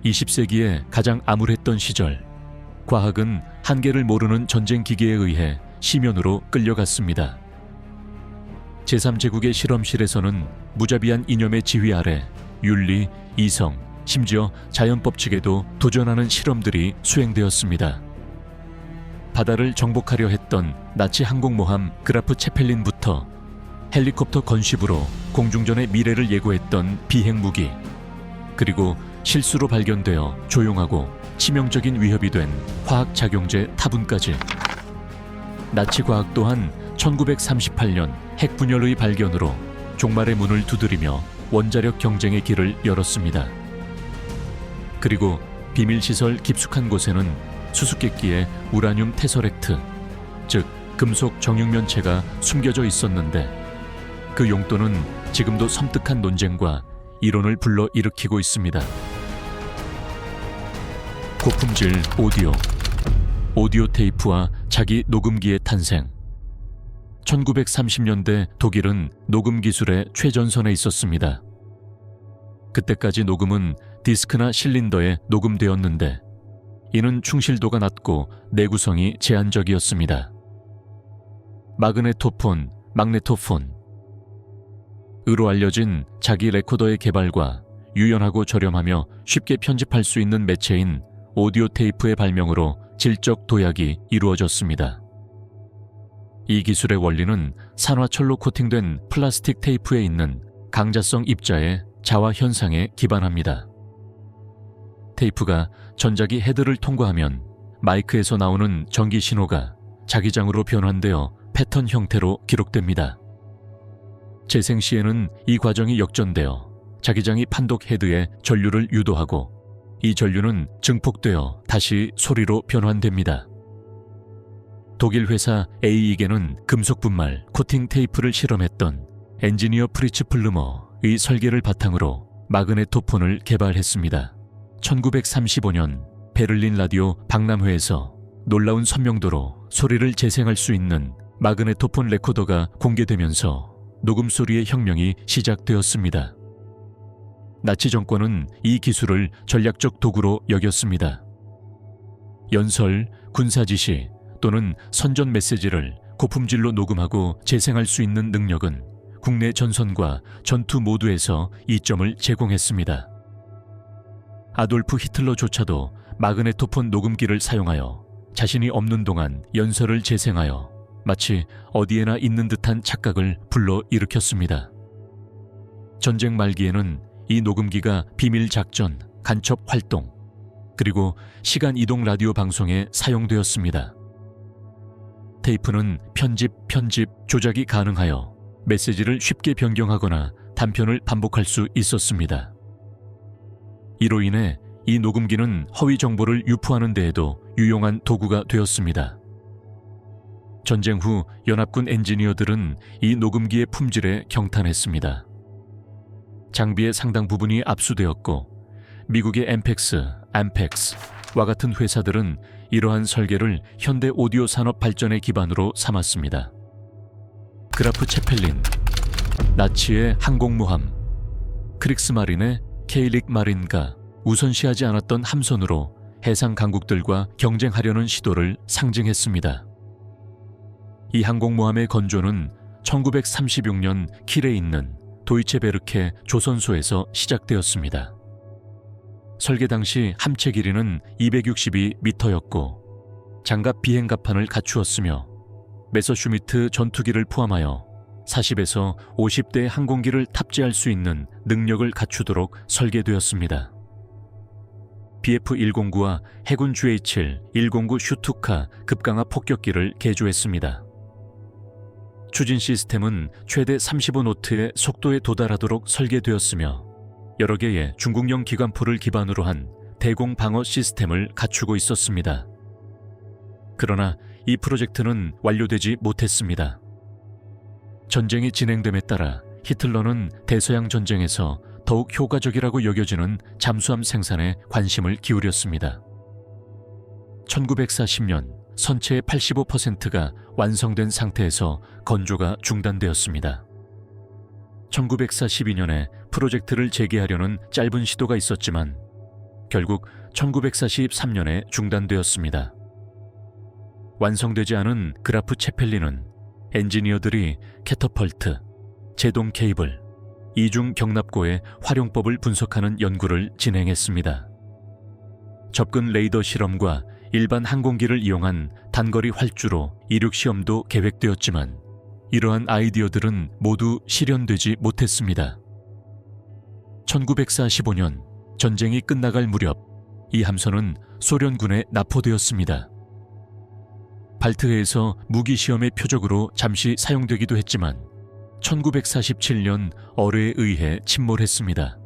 20세기에 가장 암울했던 시절, 과학은 한계를 모르는 전쟁 기계에 의해 심연으로 끌려갔습니다. 제3제국의 실험실에서는 무자비한 이념의 지휘 아래 윤리, 이성, 심지어 자연법칙에도 도전하는 실험들이 수행되었습니다. 바다를 정복하려 했던 나치 항공모함 그라프 체펠린부터 헬리콥터 건십으로 공중전의 미래를 예고했던 비행무기, 그리고 실수로 발견되어 조용하고 치명적인 위협이 된 화학작용제 타분까지, 나치 과학 또한 1938년 핵분열의 발견으로 종말의 문을 두드리며 원자력 경쟁의 길을 열었습니다. 그리고 비밀시설 깊숙한 곳에는 수수께끼의 우라늄 테서렉트, 즉 금속 정육면체가 숨겨져 있었는데, 그 용도는 지금도 섬뜩한 논쟁과 이론을 불러일으키고 있습니다. 고품질 오디오 테이프와 자기 녹음기의 탄생. 1930년대 독일은 녹음 기술의 최전선에 있었습니다. 그때까지 녹음은 디스크나 실린더에 녹음되었는데, 이는 충실도가 낮고 내구성이 제한적이었습니다. 마그네토폰, magnetophone 으로 알려진 자기 레코더의 개발과 유연하고 저렴하며 쉽게 편집할 수 있는 매체인 오디오 테이프의 발명으로 질적 도약이 이루어졌습니다. 이 기술의 원리는 산화철로 코팅된 플라스틱 테이프에 있는 강자성 입자의 자화 현상에 기반합니다. 테이프가 전자기 헤드를 통과하면 마이크에서 나오는 전기 신호가 자기장으로 변환되어 패턴 형태로 기록됩니다. 재생 시에는 이 과정이 역전되어 자기장이 판독 헤드에 전류를 유도하고, 이 전류는 증폭되어 다시 소리로 변환됩니다. 독일 회사 에이익에는 금속 분말 코팅 테이프를 실험했던 엔지니어 프리츠 플르머의 설계를 바탕으로 마그네토폰을 개발했습니다. 1935년 베를린 라디오 박람회에서 놀라운 선명도로 소리를 재생할 수 있는 마그네토폰 레코더가 공개되면서 녹음 소리의 혁명이 시작되었습니다. 나치 정권은 이 기술을 전략적 도구로 여겼습니다. 연설, 군사 지시 또는 선전 메시지를 고품질로 녹음하고 재생할 수 있는 능력은 국내 전선과 전투 모두에서 이점을 제공했습니다. 아돌프 히틀러조차도 마그네토폰 녹음기를 사용하여 자신이 없는 동안 연설을 재생하여 마치 어디에나 있는 듯한 착각을 불러일으켰습니다. 전쟁 말기에는 이 녹음기가 비밀 작전, 간첩 활동, 그리고 시간 이동 라디오 방송에 사용되었습니다. 테이프는 편집, 조작이 가능하여 메시지를 쉽게 변경하거나 단편을 반복할 수 있었습니다. 이로 인해 이 녹음기는 허위 정보를 유포하는 데에도 유용한 도구가 되었습니다. 전쟁 후 연합군 엔지니어들은 이 녹음기의 품질에 경탄했습니다. 장비의 상당 부분이 압수되었고, 미국의 엠펙스, 암펙스와 같은 회사들은 이러한 설계를 현대 오디오 산업 발전의 기반으로 삼았습니다. 그라프 체펠린, 나치의 항공모함, 크릭스마린의 케일릭 마린가 우선시하지 않았던 함선으로 해상 강국들과 경쟁하려는 시도를 상징했습니다. 이 항공모함의 건조는 1936년 킬에 있는 도이체베르케 조선소에서 시작되었습니다. 설계 당시 함체 길이는 262m였고 장갑 비행갑판을 갖추었으며 메서슈미트 전투기를 포함하여 40에서 50대의 항공기를 탑재할 수 있는 능력을 갖추도록 설계되었습니다. BF-109와 해군 GH-109 슈투카 급강하 폭격기를 개조했습니다. 추진 시스템은 최대 35노트의 속도에 도달하도록 설계되었으며 여러 개의 중국형 기관포를 기반으로 한 대공 방어 시스템을 갖추고 있었습니다. 그러나 이 프로젝트는 완료되지 못했습니다. 전쟁이 진행됨에 따라 히틀러는 대서양 전쟁에서 더욱 효과적이라고 여겨지는 잠수함 생산에 관심을 기울였습니다. 1940년 선체의 85%가 완성된 상태에서 건조가 중단되었습니다. 1942년에 프로젝트를 재개하려는 짧은 시도가 있었지만 결국 1943년에 중단되었습니다. 완성되지 않은 그라프 체펠린은 엔지니어들이 캐터펄트, 제동 케이블, 이중 경납고의 활용법을 분석하는 연구를 진행했습니다. 접근 레이더 실험과 일반 항공기를 이용한 단거리 활주로 이륙 시험도 계획되었지만 이러한 아이디어들은 모두 실현되지 못했습니다. 1945년 전쟁이 끝나갈 무렵 이 함선은 소련군에 납포되었습니다. 발트해에서 무기시험의 표적으로 잠시 사용되기도 했지만 1947년 어뢰에 의해 침몰했습니다.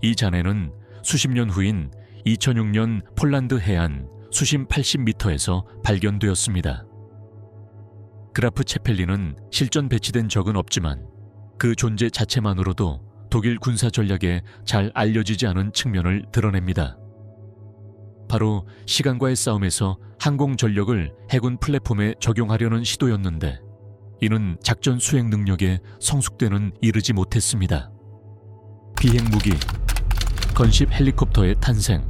이 잔해는 수십 년 후인 2006년 폴란드 해안 수심 80m에서 발견되었습니다. 그라프 체펠린은 실전 배치된 적은 없지만 그 존재 자체만으로도 독일 군사 전략에 잘 알려지지 않은 측면을 드러냅니다. 바로 시간과의 싸움에서 항공 전력을 해군 플랫폼에 적용하려는 시도였는데 이는 작전 수행 능력에 성숙되는 이르지 못했습니다. 비행 무기, 건십 헬리콥터의 탄생.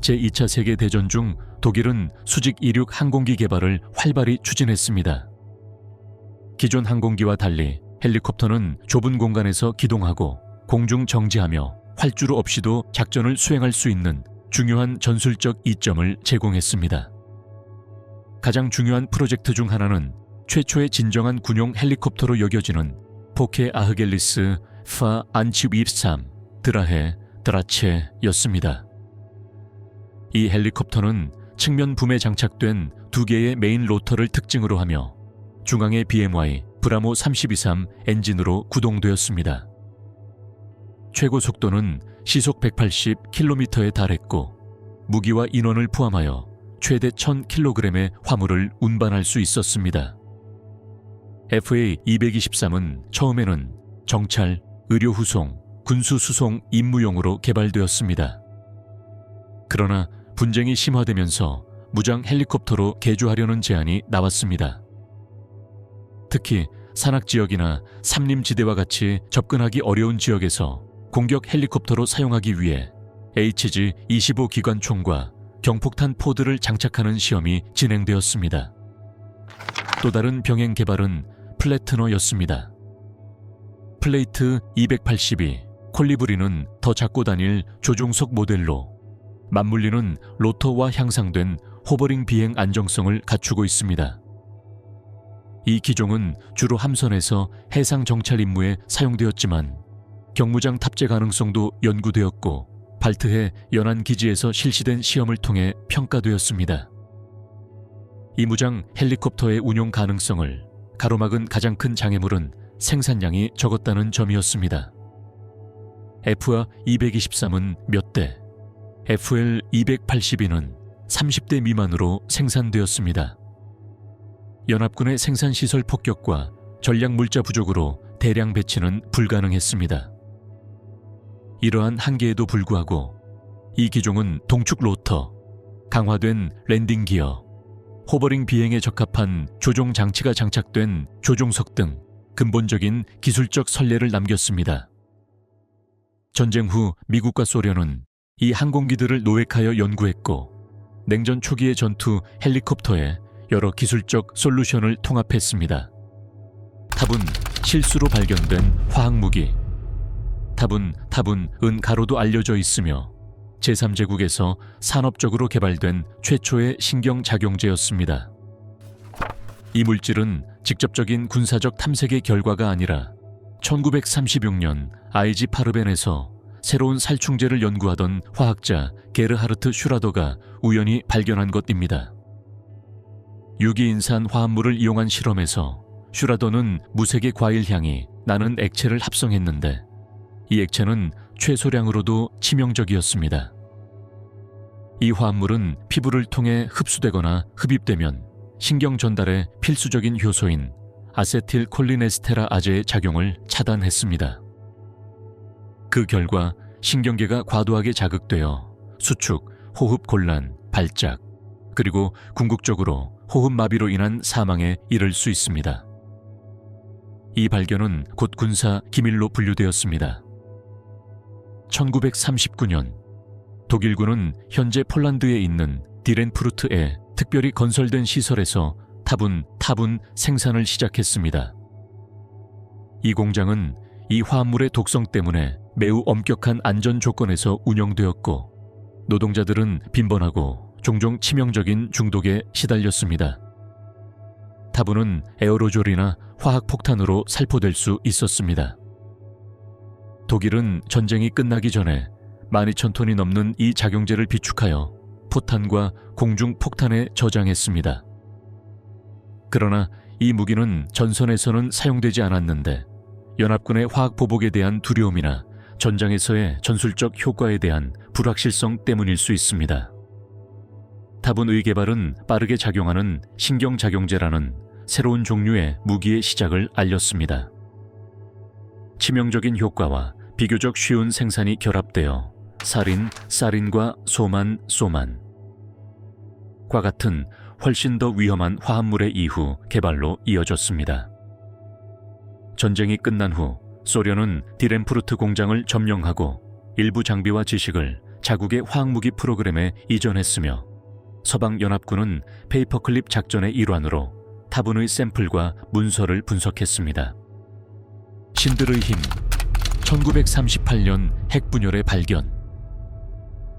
제2차 세계대전 중 독일은 수직 이륙 항공기 개발을 활발히 추진했습니다. 기존 항공기와 달리 헬리콥터는 좁은 공간에서 기동하고 공중 정지하며 활주로 없이도 작전을 수행할 수 있는 중요한 전술적 이점을 제공했습니다. 가장 중요한 프로젝트 중 하나는 최초의 진정한 군용 헬리콥터로 여겨지는 포케 아흐겔리스 파 안치윕삼 드라헤 드라체였습니다. 이 헬리콥터는 측면 붐에 장착된 두 개의 메인 로터를 특징으로 하며 중앙의 BMY 브라모 32-3 엔진으로 구동되었습니다. 최고 속도는 시속 180km에 달했고 무기와 인원을 포함하여 최대 1000kg의 화물을 운반할 수 있었습니다. FA-223은 처음에는 정찰, 의료후송, 군수수송 임무용으로 개발되었습니다. 그러나 분쟁이 심화되면서 무장 헬리콥터로 개조하려는 제안이 나왔습니다. 특히 산악지역이나 삼림지대와 같이 접근하기 어려운 지역에서 공격 헬리콥터로 사용하기 위해 HG-25 기관총과 경폭탄 포드를 장착하는 시험이 진행되었습니다. 또 다른 병행 개발은 플래트너였습니다. 플레이트 282 콜리브리는 더 잡고 다닐 조종석 모델로 맞물리는 로터와 향상된 호버링 비행 안정성을 갖추고 있습니다. 이 기종은 주로 함선에서 해상 정찰 임무에 사용되었지만 경무장 탑재 가능성도 연구되었고 발트해 연안 기지에서 실시된 시험을 통해 평가되었습니다. 이 무장 헬리콥터의 운용 가능성을 가로막은 가장 큰 장애물은 생산량이 적었다는 점이었습니다. FA-223은 몇 대, FL-282는 30대 미만으로 생산되었습니다. 연합군의 생산시설 폭격과 전략 물자 부족으로 대량 배치는 불가능했습니다. 이러한 한계에도 불구하고 이 기종은 동축 로터, 강화된 랜딩 기어, 호버링 비행에 적합한 조종 장치가 장착된 조종석 등 근본적인 기술적 선례를 남겼습니다. 전쟁 후 미국과 소련은 이 항공기들을 노획하여 연구했고 냉전 초기의 전투 헬리콥터에 여러 기술적 솔루션을 통합했습니다. 탑은 실수로 발견된 화학무기, 탑은 가로도 알려져 있으며 제3제국에서 산업적으로 개발된 최초의 신경작용제였습니다. 이 물질은 직접적인 군사적 탐색의 결과가 아니라 1936년 아이지 파르벤에서 새로운 살충제를 연구하던 화학자 게르하르트 슈라더가 우연히 발견한 것입니다. 유기인산 화합물을 이용한 실험에서 슈라더는 무색의 과일 향이 나는 액체를 합성했는데 이 액체는 최소량으로도 치명적이었습니다. 이 화합물은 피부를 통해 흡수되거나 흡입되면 신경 전달에 필수적인 효소인 아세틸콜린에스테라 아제의 작용을 차단했습니다. 그 결과 신경계가 과도하게 자극되어 수축, 호흡 곤란, 발작, 그리고 궁극적으로 호흡마비로 인한 사망에 이를 수 있습니다. 이 발견은 곧 군사 기밀로 분류되었습니다. 1939년 독일군은 현재 폴란드에 있는 디렌푸르트에 특별히 건설된 시설에서 타분 생산을 시작했습니다. 이 공장은 이 화합물의 독성 때문에 매우 엄격한 안전 조건에서 운영되었고 노동자들은 빈번하고 종종 치명적인 중독에 시달렸습니다. 타분은 에어로졸이나 화학폭탄으로 살포될 수 있었습니다. 독일은 전쟁이 끝나기 전에 12,000톤이 넘는 이 작용제를 비축하여 포탄과 공중폭탄에 저장했습니다. 그러나 이 무기는 전선에서는 사용되지 않았는데 연합군의 화학보복에 대한 두려움이나 전장에서의 전술적 효과에 대한 불확실성 때문일 수 있습니다. 타분의 개발은 빠르게 작용하는 신경작용제라는 새로운 종류의 무기의 시작을 알렸습니다. 치명적인 효과와 비교적 쉬운 생산이 결합되어 사린과 소만과 같은 훨씬 더 위험한 화합물의 이후 개발로 이어졌습니다. 전쟁이 끝난 후 소련은 디렌푸르트 공장을 점령하고 일부 장비와 지식을 자국의 화학무기 프로그램에 이전했으며 서방연합군은 페이퍼클립 작전의 일환으로 타분의 샘플과 문서를 분석했습니다. 신들의 힘, 1938년 핵분열의 발견.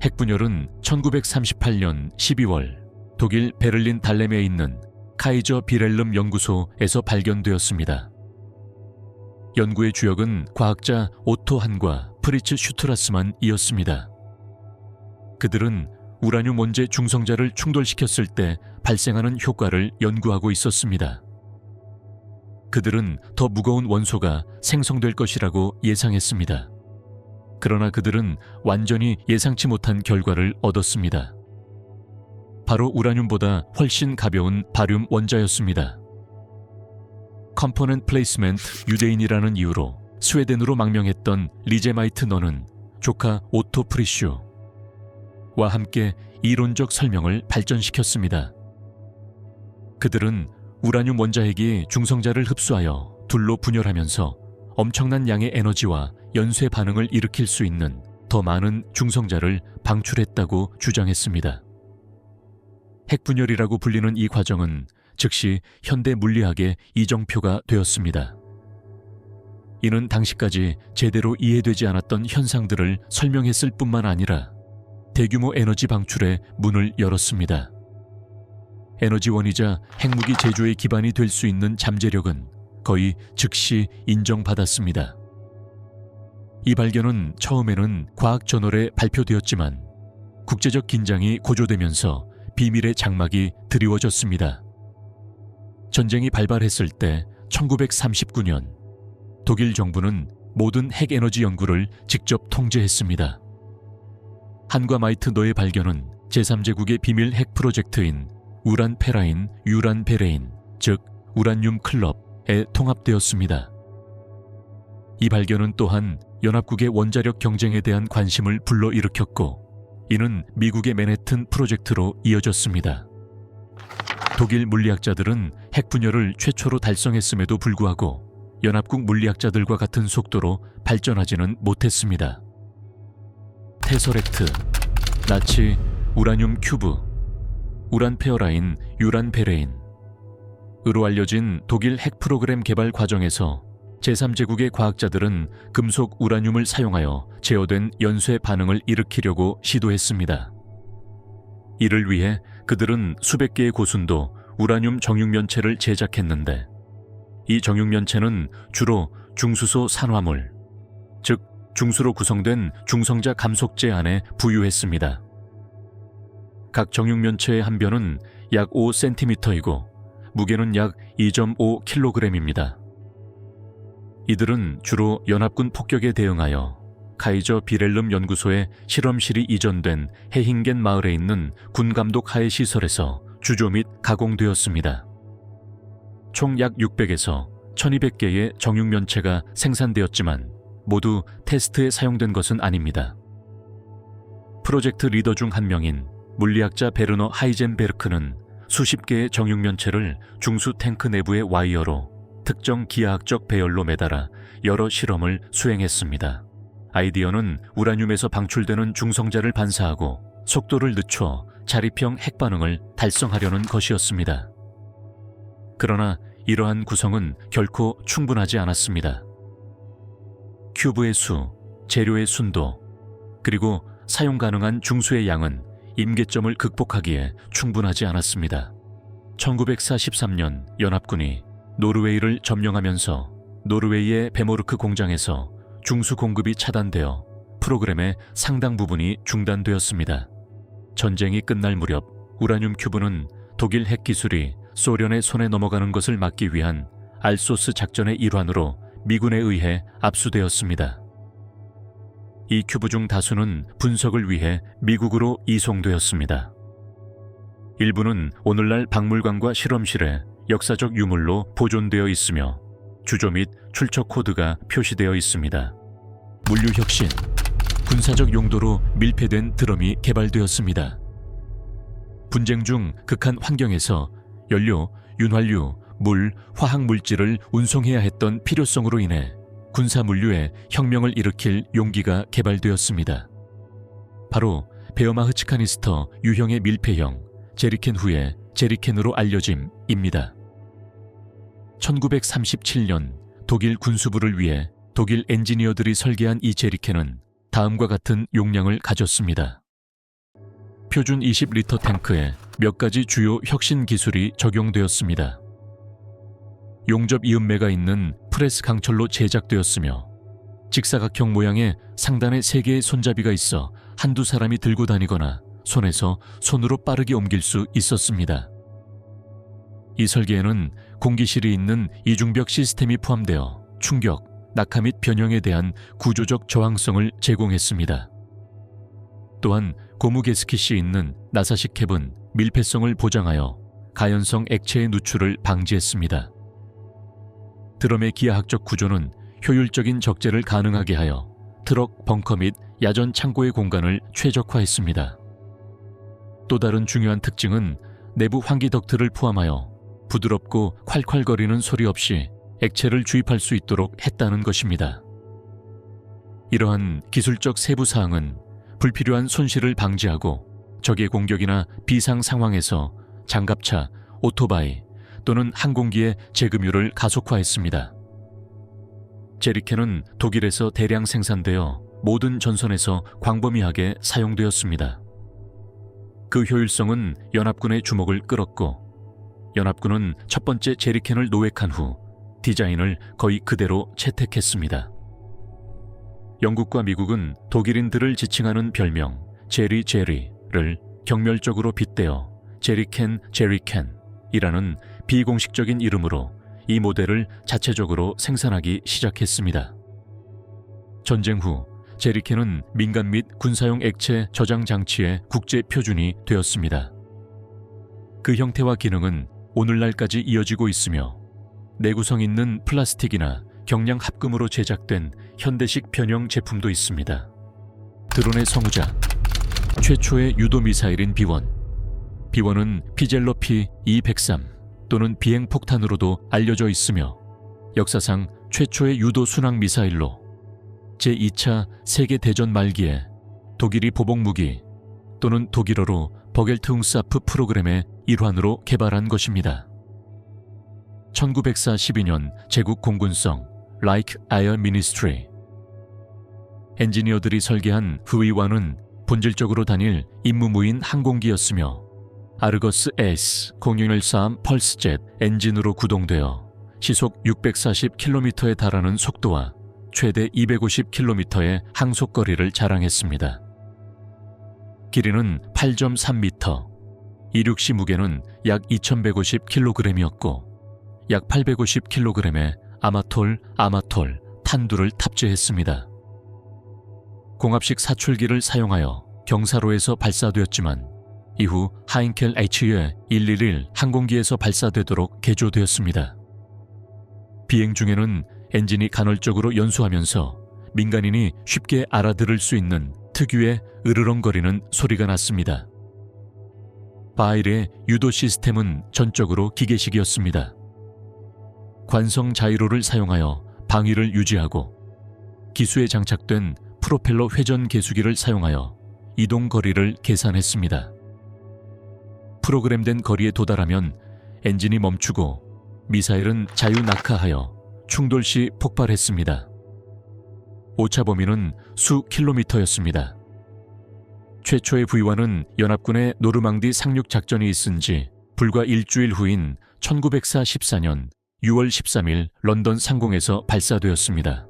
핵분열은 1938년 12월 독일 베를린 달렘에 있는 카이저 비렐름 연구소에서 발견되었습니다. 연구의 주역은 과학자 오토 한과 프리츠 슈트라스만이었습니다. 그들은 우라늄 원재 중성자를 충돌시켰을 때 발생하는 효과를 연구하고 있었습니다. 그들은 더 무거운 원소가 생성될 것이라고 예상했습니다. 그러나 그들은 완전히 예상치 못한 결과를 얻었습니다. 바로 우라늄보다 훨씬 가벼운 바륨 원자였습니다. 컴포넌트 플레이스멘트 유대인이라는 이유로 스웨덴으로 망명했던 리제마이트 너는 조카 오토 프리슈와 함께 이론적 설명을 발전시켰습니다. 그들은 우라늄 원자핵이 중성자를 흡수하여 둘로 분열하면서 엄청난 양의 에너지와 연쇄 반응을 일으킬 수 있는 더 많은 중성자를 방출했다고 주장했습니다. 핵분열이라고 불리는 이 과정은 즉시 현대 물리학의 이정표가 되었습니다. 이는 당시까지 제대로 이해되지 않았던 현상들을 설명했을 뿐만 아니라 대규모 에너지 방출의 문을 열었습니다. 에너지원이자 핵무기 제조의 기반이 될 수 있는 잠재력은 거의 즉시 인정받았습니다. 이 발견은 처음에는 과학 저널에 발표되었지만 국제적 긴장이 고조되면서 비밀의 장막이 드리워졌습니다. 전쟁이 발발했을 때 1939년 독일 정부는 모든 핵에너지 연구를 직접 통제했습니다. 한과 마이트 너의 발견은 제3제국의 비밀 핵 프로젝트인 우란페라인, 유란베레인, 즉 우라늄 클럽에 통합되었습니다. 이 발견은 또한 연합국의 원자력 경쟁에 대한 관심을 불러일으켰고 이는 미국의 맨해튼 프로젝트로 이어졌습니다. 독일 물리학자들은 핵분열을 최초로 달성했음에도 불구하고 연합국 물리학자들과 같은 속도로 발전하지는 못했습니다. 테서렉트, 나치, 우라늄 큐브, 우란페어라인, 유란베레인으로 알려진 독일 핵 프로그램 개발 과정에서 제3제국의 과학자들은 금속 우라늄을 사용하여 제어된 연쇄 반응을 일으키려고 시도했습니다. 이를 위해 그들은 수백 개의 고순도 우라늄 정육면체를 제작했는데 이 정육면체는 주로 중수소 산화물, 즉 중수로 구성된 중성자 감속제 안에 부유했습니다. 각 정육면체의 한 변은 약 5cm이고 무게는 약 2.5kg입니다. 이들은 주로 연합군 폭격에 대응하여 카이저 비렐름 연구소의 실험실이 이전된 헤힝겐 마을에 있는 군감독 하의 시설에서 주조 및 가공되었습니다. 총 약 600에서 1200개의 정육면체가 생산되었지만 모두 테스트에 사용된 것은 아닙니다. 프로젝트 리더 중 한 명인 물리학자 베르너 하이젠베르크는 수십 개의 정육면체를 중수 탱크 내부의 와이어로 특정 기하학적 배열로 매달아 여러 실험을 수행했습니다. 아이디어는 우라늄에서 방출되는 중성자를 반사하고 속도를 늦춰 자립형 핵반응을 달성하려는 것이었습니다. 그러나 이러한 구성은 결코 충분하지 않았습니다. 큐브의 수, 재료의 순도, 그리고 사용 가능한 중수의 양은 임계점을 극복하기에 충분하지 않았습니다. 1943년 연합군이 노르웨이를 점령하면서 노르웨이의 베모르크 공장에서 중수 공급이 차단되어 프로그램의 상당 부분이 중단되었습니다. 전쟁이 끝날 무렵 우라늄 큐브는 독일 핵 기술이 소련의 손에 넘어가는 것을 막기 위한 알소스 작전의 일환으로 미군에 의해 압수되었습니다. 이 큐브 중 다수는 분석을 위해 미국으로 이송되었습니다. 일부는 오늘날 박물관과 실험실에 역사적 유물로 보존되어 있으며 주조 및 출처 코드가 표시되어 있습니다. 물류혁신, 군사적 용도로 밀폐된 드럼이 개발되었습니다. 분쟁 중 극한 환경에서 연료, 윤활유, 물, 화학물질을 운송해야 했던 필요성으로 인해 군사 물류에 혁명을 일으킬 용기가 개발되었습니다. 바로 베어마흐츠 카니스터 유형의 밀폐형 제리켄 후에 제리켄으로 알려짐입니다. 1937년 독일 군수부를 위해 독일 엔지니어들이 설계한 이 제리켄은 다음과 같은 용량을 가졌습니다. 표준 20리터 탱크에 몇 가지 주요 혁신 기술이 적용되었습니다. 용접 이음매가 있는 프레스 강철로 제작되었으며 직사각형 모양의 상단에 3개의 손잡이가 있어 한두 사람이 들고 다니거나 손에서 손으로 빠르게 옮길 수 있었습니다. 이 설계에는 공기실이 있는 이중벽 시스템이 포함되어 충격, 낙하 및 변형에 대한 구조적 저항성을 제공했습니다. 또한 고무 게스킷이 있는 나사식 캡은 밀폐성을 보장하여 가연성 액체의 누출을 방지했습니다. 드럼의 기하학적 구조는 효율적인 적재를 가능하게 하여 트럭, 벙커 및 야전 창고의 공간을 최적화했습니다. 또 다른 중요한 특징은 내부 환기 덕트를 포함하여 부드럽고 콸콸거리는 소리 없이 액체를 주입할 수 있도록 했다는 것입니다. 이러한 기술적 세부 사항은 불필요한 손실을 방지하고 적의 공격이나 비상 상황에서 장갑차, 오토바이 또는 항공기의 재급유를 가속화했습니다. 제리켄은 독일에서 대량 생산되어 모든 전선에서 광범위하게 사용되었습니다. 그 효율성은 연합군의 주목을 끌었고 연합군은 첫 번째 제리켄을 노획한 후 디자인을 거의 그대로 채택했습니다. 영국과 미국은 독일인들을 지칭하는 별명 제리를 경멸적으로 빗대어 제리켄이라는 비공식적인 이름으로 이 모델을 자체적으로 생산하기 시작했습니다. 전쟁 후 제리켄은 민간 및 군사용 액체 저장 장치의 국제 표준이 되었습니다. 그 형태와 기능은 오늘날까지 이어지고 있으며 내구성 있는 플라스틱이나 경량 합금으로 제작된 현대식 변형 제품도 있습니다. 드론의 성우자, 최초의 유도 미사일인 B1. B1은 피젤러 P-203 또는 비행폭탄으로도 알려져 있으며 역사상 최초의 유도 순항 미사일로 제2차 세계대전 말기에 독일이 보복무기 또는 독일어로 버겔트웅사프 프로그램의 일환으로 개발한 것입니다. 1942년 제국 공군성 라이크 아이어 미니스트리 엔지니어들이 설계한 후위와는 본질적으로 단일 임무무인 항공기였으며 아르거스 S-0613 펄스젯 엔진으로 구동되어 시속 640km에 달하는 속도와 최대 250km의 항속거리를 자랑했습니다. 길이는 8.3m, 이륙시 무게는 약 2150kg이었고 약 850kg의 아마톨 탄두를 탑재했습니다. 공합식 사출기를 사용하여 경사로에서 발사되었지만 이후 하인켈 HE-111 항공기에서 발사되도록 개조되었습니다. 비행 중에는 엔진이 간헐적으로 연소하면서 민간인이 쉽게 알아들을 수 있는 특유의 으르렁거리는 소리가 났습니다. 바일의 유도 시스템은 전적으로 기계식이었습니다. 관성 자이로를 사용하여 방위를 유지하고 기수에 장착된 프로펠러 회전 계수기를 사용하여 이동 거리를 계산했습니다. 프로그램된 거리에 도달하면 엔진이 멈추고 미사일은 자유 낙하하여 충돌 시 폭발했습니다. 오차 범위는 수 킬로미터였습니다. 최초의 V1은 연합군의 노르망디 상륙 작전이 있은 지 불과 일주일 후인 1914년 6월 13일 런던 상공에서 발사되었습니다.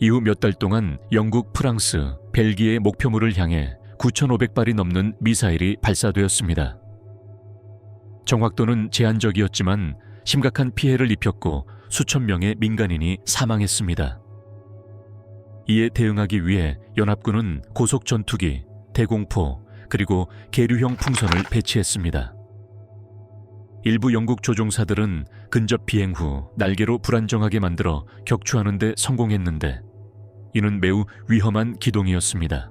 이후 몇 달 동안 영국, 프랑스, 벨기에의 목표물을 향해 9,500발이 넘는 미사일이 발사되었습니다. 정확도는 제한적이었지만 심각한 피해를 입혔고 수천 명의 민간인이 사망했습니다. 이에 대응하기 위해 연합군은 고속 전투기, 대공포, 그리고 계류형 풍선을 배치했습니다. 일부 영국 조종사들은 근접 비행 후 날개로 불안정하게 만들어 격추하는 데 성공했는데 이는 매우 위험한 기동이었습니다.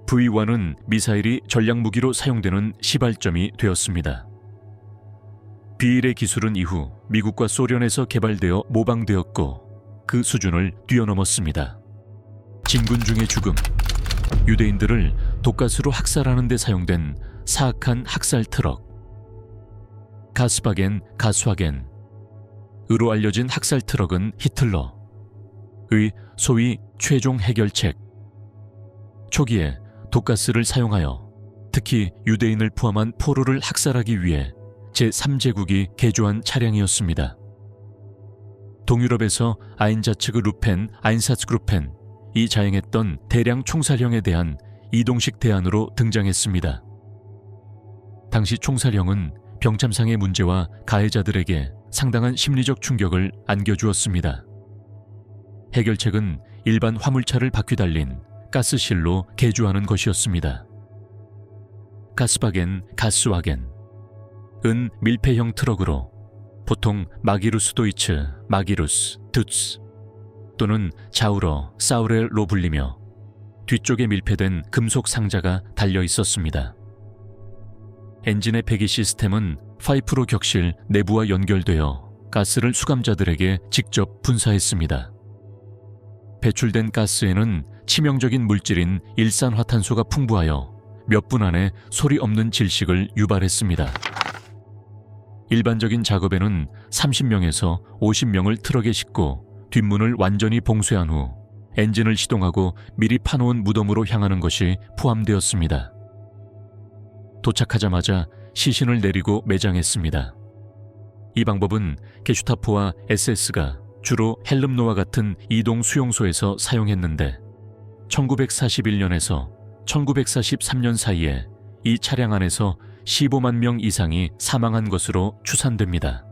V1은 미사일이 전략무기로 사용되는 시발점이 되었습니다. B1의 기술은 이후 미국과 소련에서 개발되어 모방되었고 그 수준을 뛰어넘었습니다. 진군 중의 죽음, 유대인들을 독가스로 학살하는 데 사용된 사악한 학살 트럭, 가스바겐, 가스화겐으로 알려진 학살 트럭은 히틀러의 소위 최종 해결책. 초기에 독가스를 사용하여 특히 유대인을 포함한 포로를 학살하기 위해 제3제국이 개조한 차량이었습니다. 동유럽에서 아인자츠그 루펜, 아인사츠그루펜이 자행했던 대량 총살형에 대한 이동식 대안으로 등장했습니다. 당시 총살형은 병참상의 문제와 가해자들에게 상당한 심리적 충격을 안겨주었습니다. 해결책은 일반 화물차를 바퀴 달린 가스실로 개조하는 것이었습니다. 가스바겐, 가스와겐은 밀폐형 트럭으로 보통 마기루스 도이츠, 마기루스, 두츠 또는 자우러, 사우렐로 불리며 뒤쪽에 밀폐된 금속 상자가 달려 있었습니다. 엔진의 배기 시스템은 파이프로 격실 내부와 연결되어 가스를 수감자들에게 직접 분사했습니다. 배출된 가스에는 치명적인 물질인 일산화탄소가 풍부하여 몇 분 안에 소리 없는 질식을 유발했습니다. 일반적인 작업에는 30명에서 50명을 트럭에 싣고 뒷문을 완전히 봉쇄한 후 엔진을 시동하고 미리 파놓은 무덤으로 향하는 것이 포함되었습니다. 도착하자마자 시신을 내리고 매장했습니다. 이 방법은 게슈타포와 SS가 주로 헬름노와 같은 이동 수용소에서 사용했는데 1941년에서 1943년 사이에 이 차량 안에서 15만 명 이상이 사망한 것으로 추산됩니다.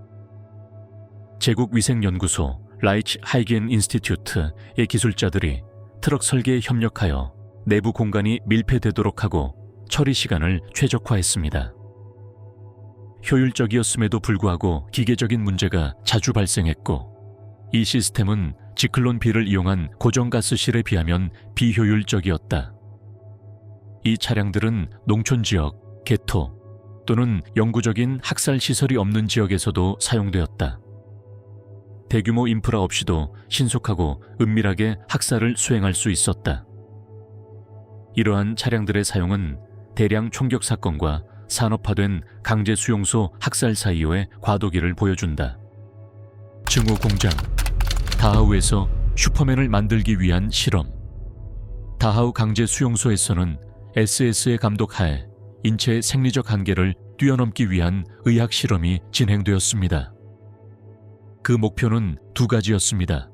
제국위생연구소 라이치 하이겐 인스티튜트의 기술자들이 트럭 설계에 협력하여 내부 공간이 밀폐되도록 하고 처리 시간을 최적화했습니다. 효율적이었음에도 불구하고 기계적인 문제가 자주 발생했고 이 시스템은 지클론 B를 이용한 고정가스실에 비하면 비효율적이었다. 이 차량들은 농촌지역, 개토 또는 영구적인 학살시설이 없는 지역에서도 사용되었다. 대규모 인프라 없이도 신속하고 은밀하게 학살을 수행할 수 있었다. 이러한 차량들의 사용은 대량 총격 사건과 산업화된 강제 수용소 학살 사이의 과도기를 보여준다. 증오 공장, 다하우에서 슈퍼맨을 만들기 위한 실험. 다하우 강제 수용소에서는 SS의 감독 하에 인체의 생리적 한계를 뛰어넘기 위한 의학 실험이 진행되었습니다. 그 목표는 두 가지였습니다.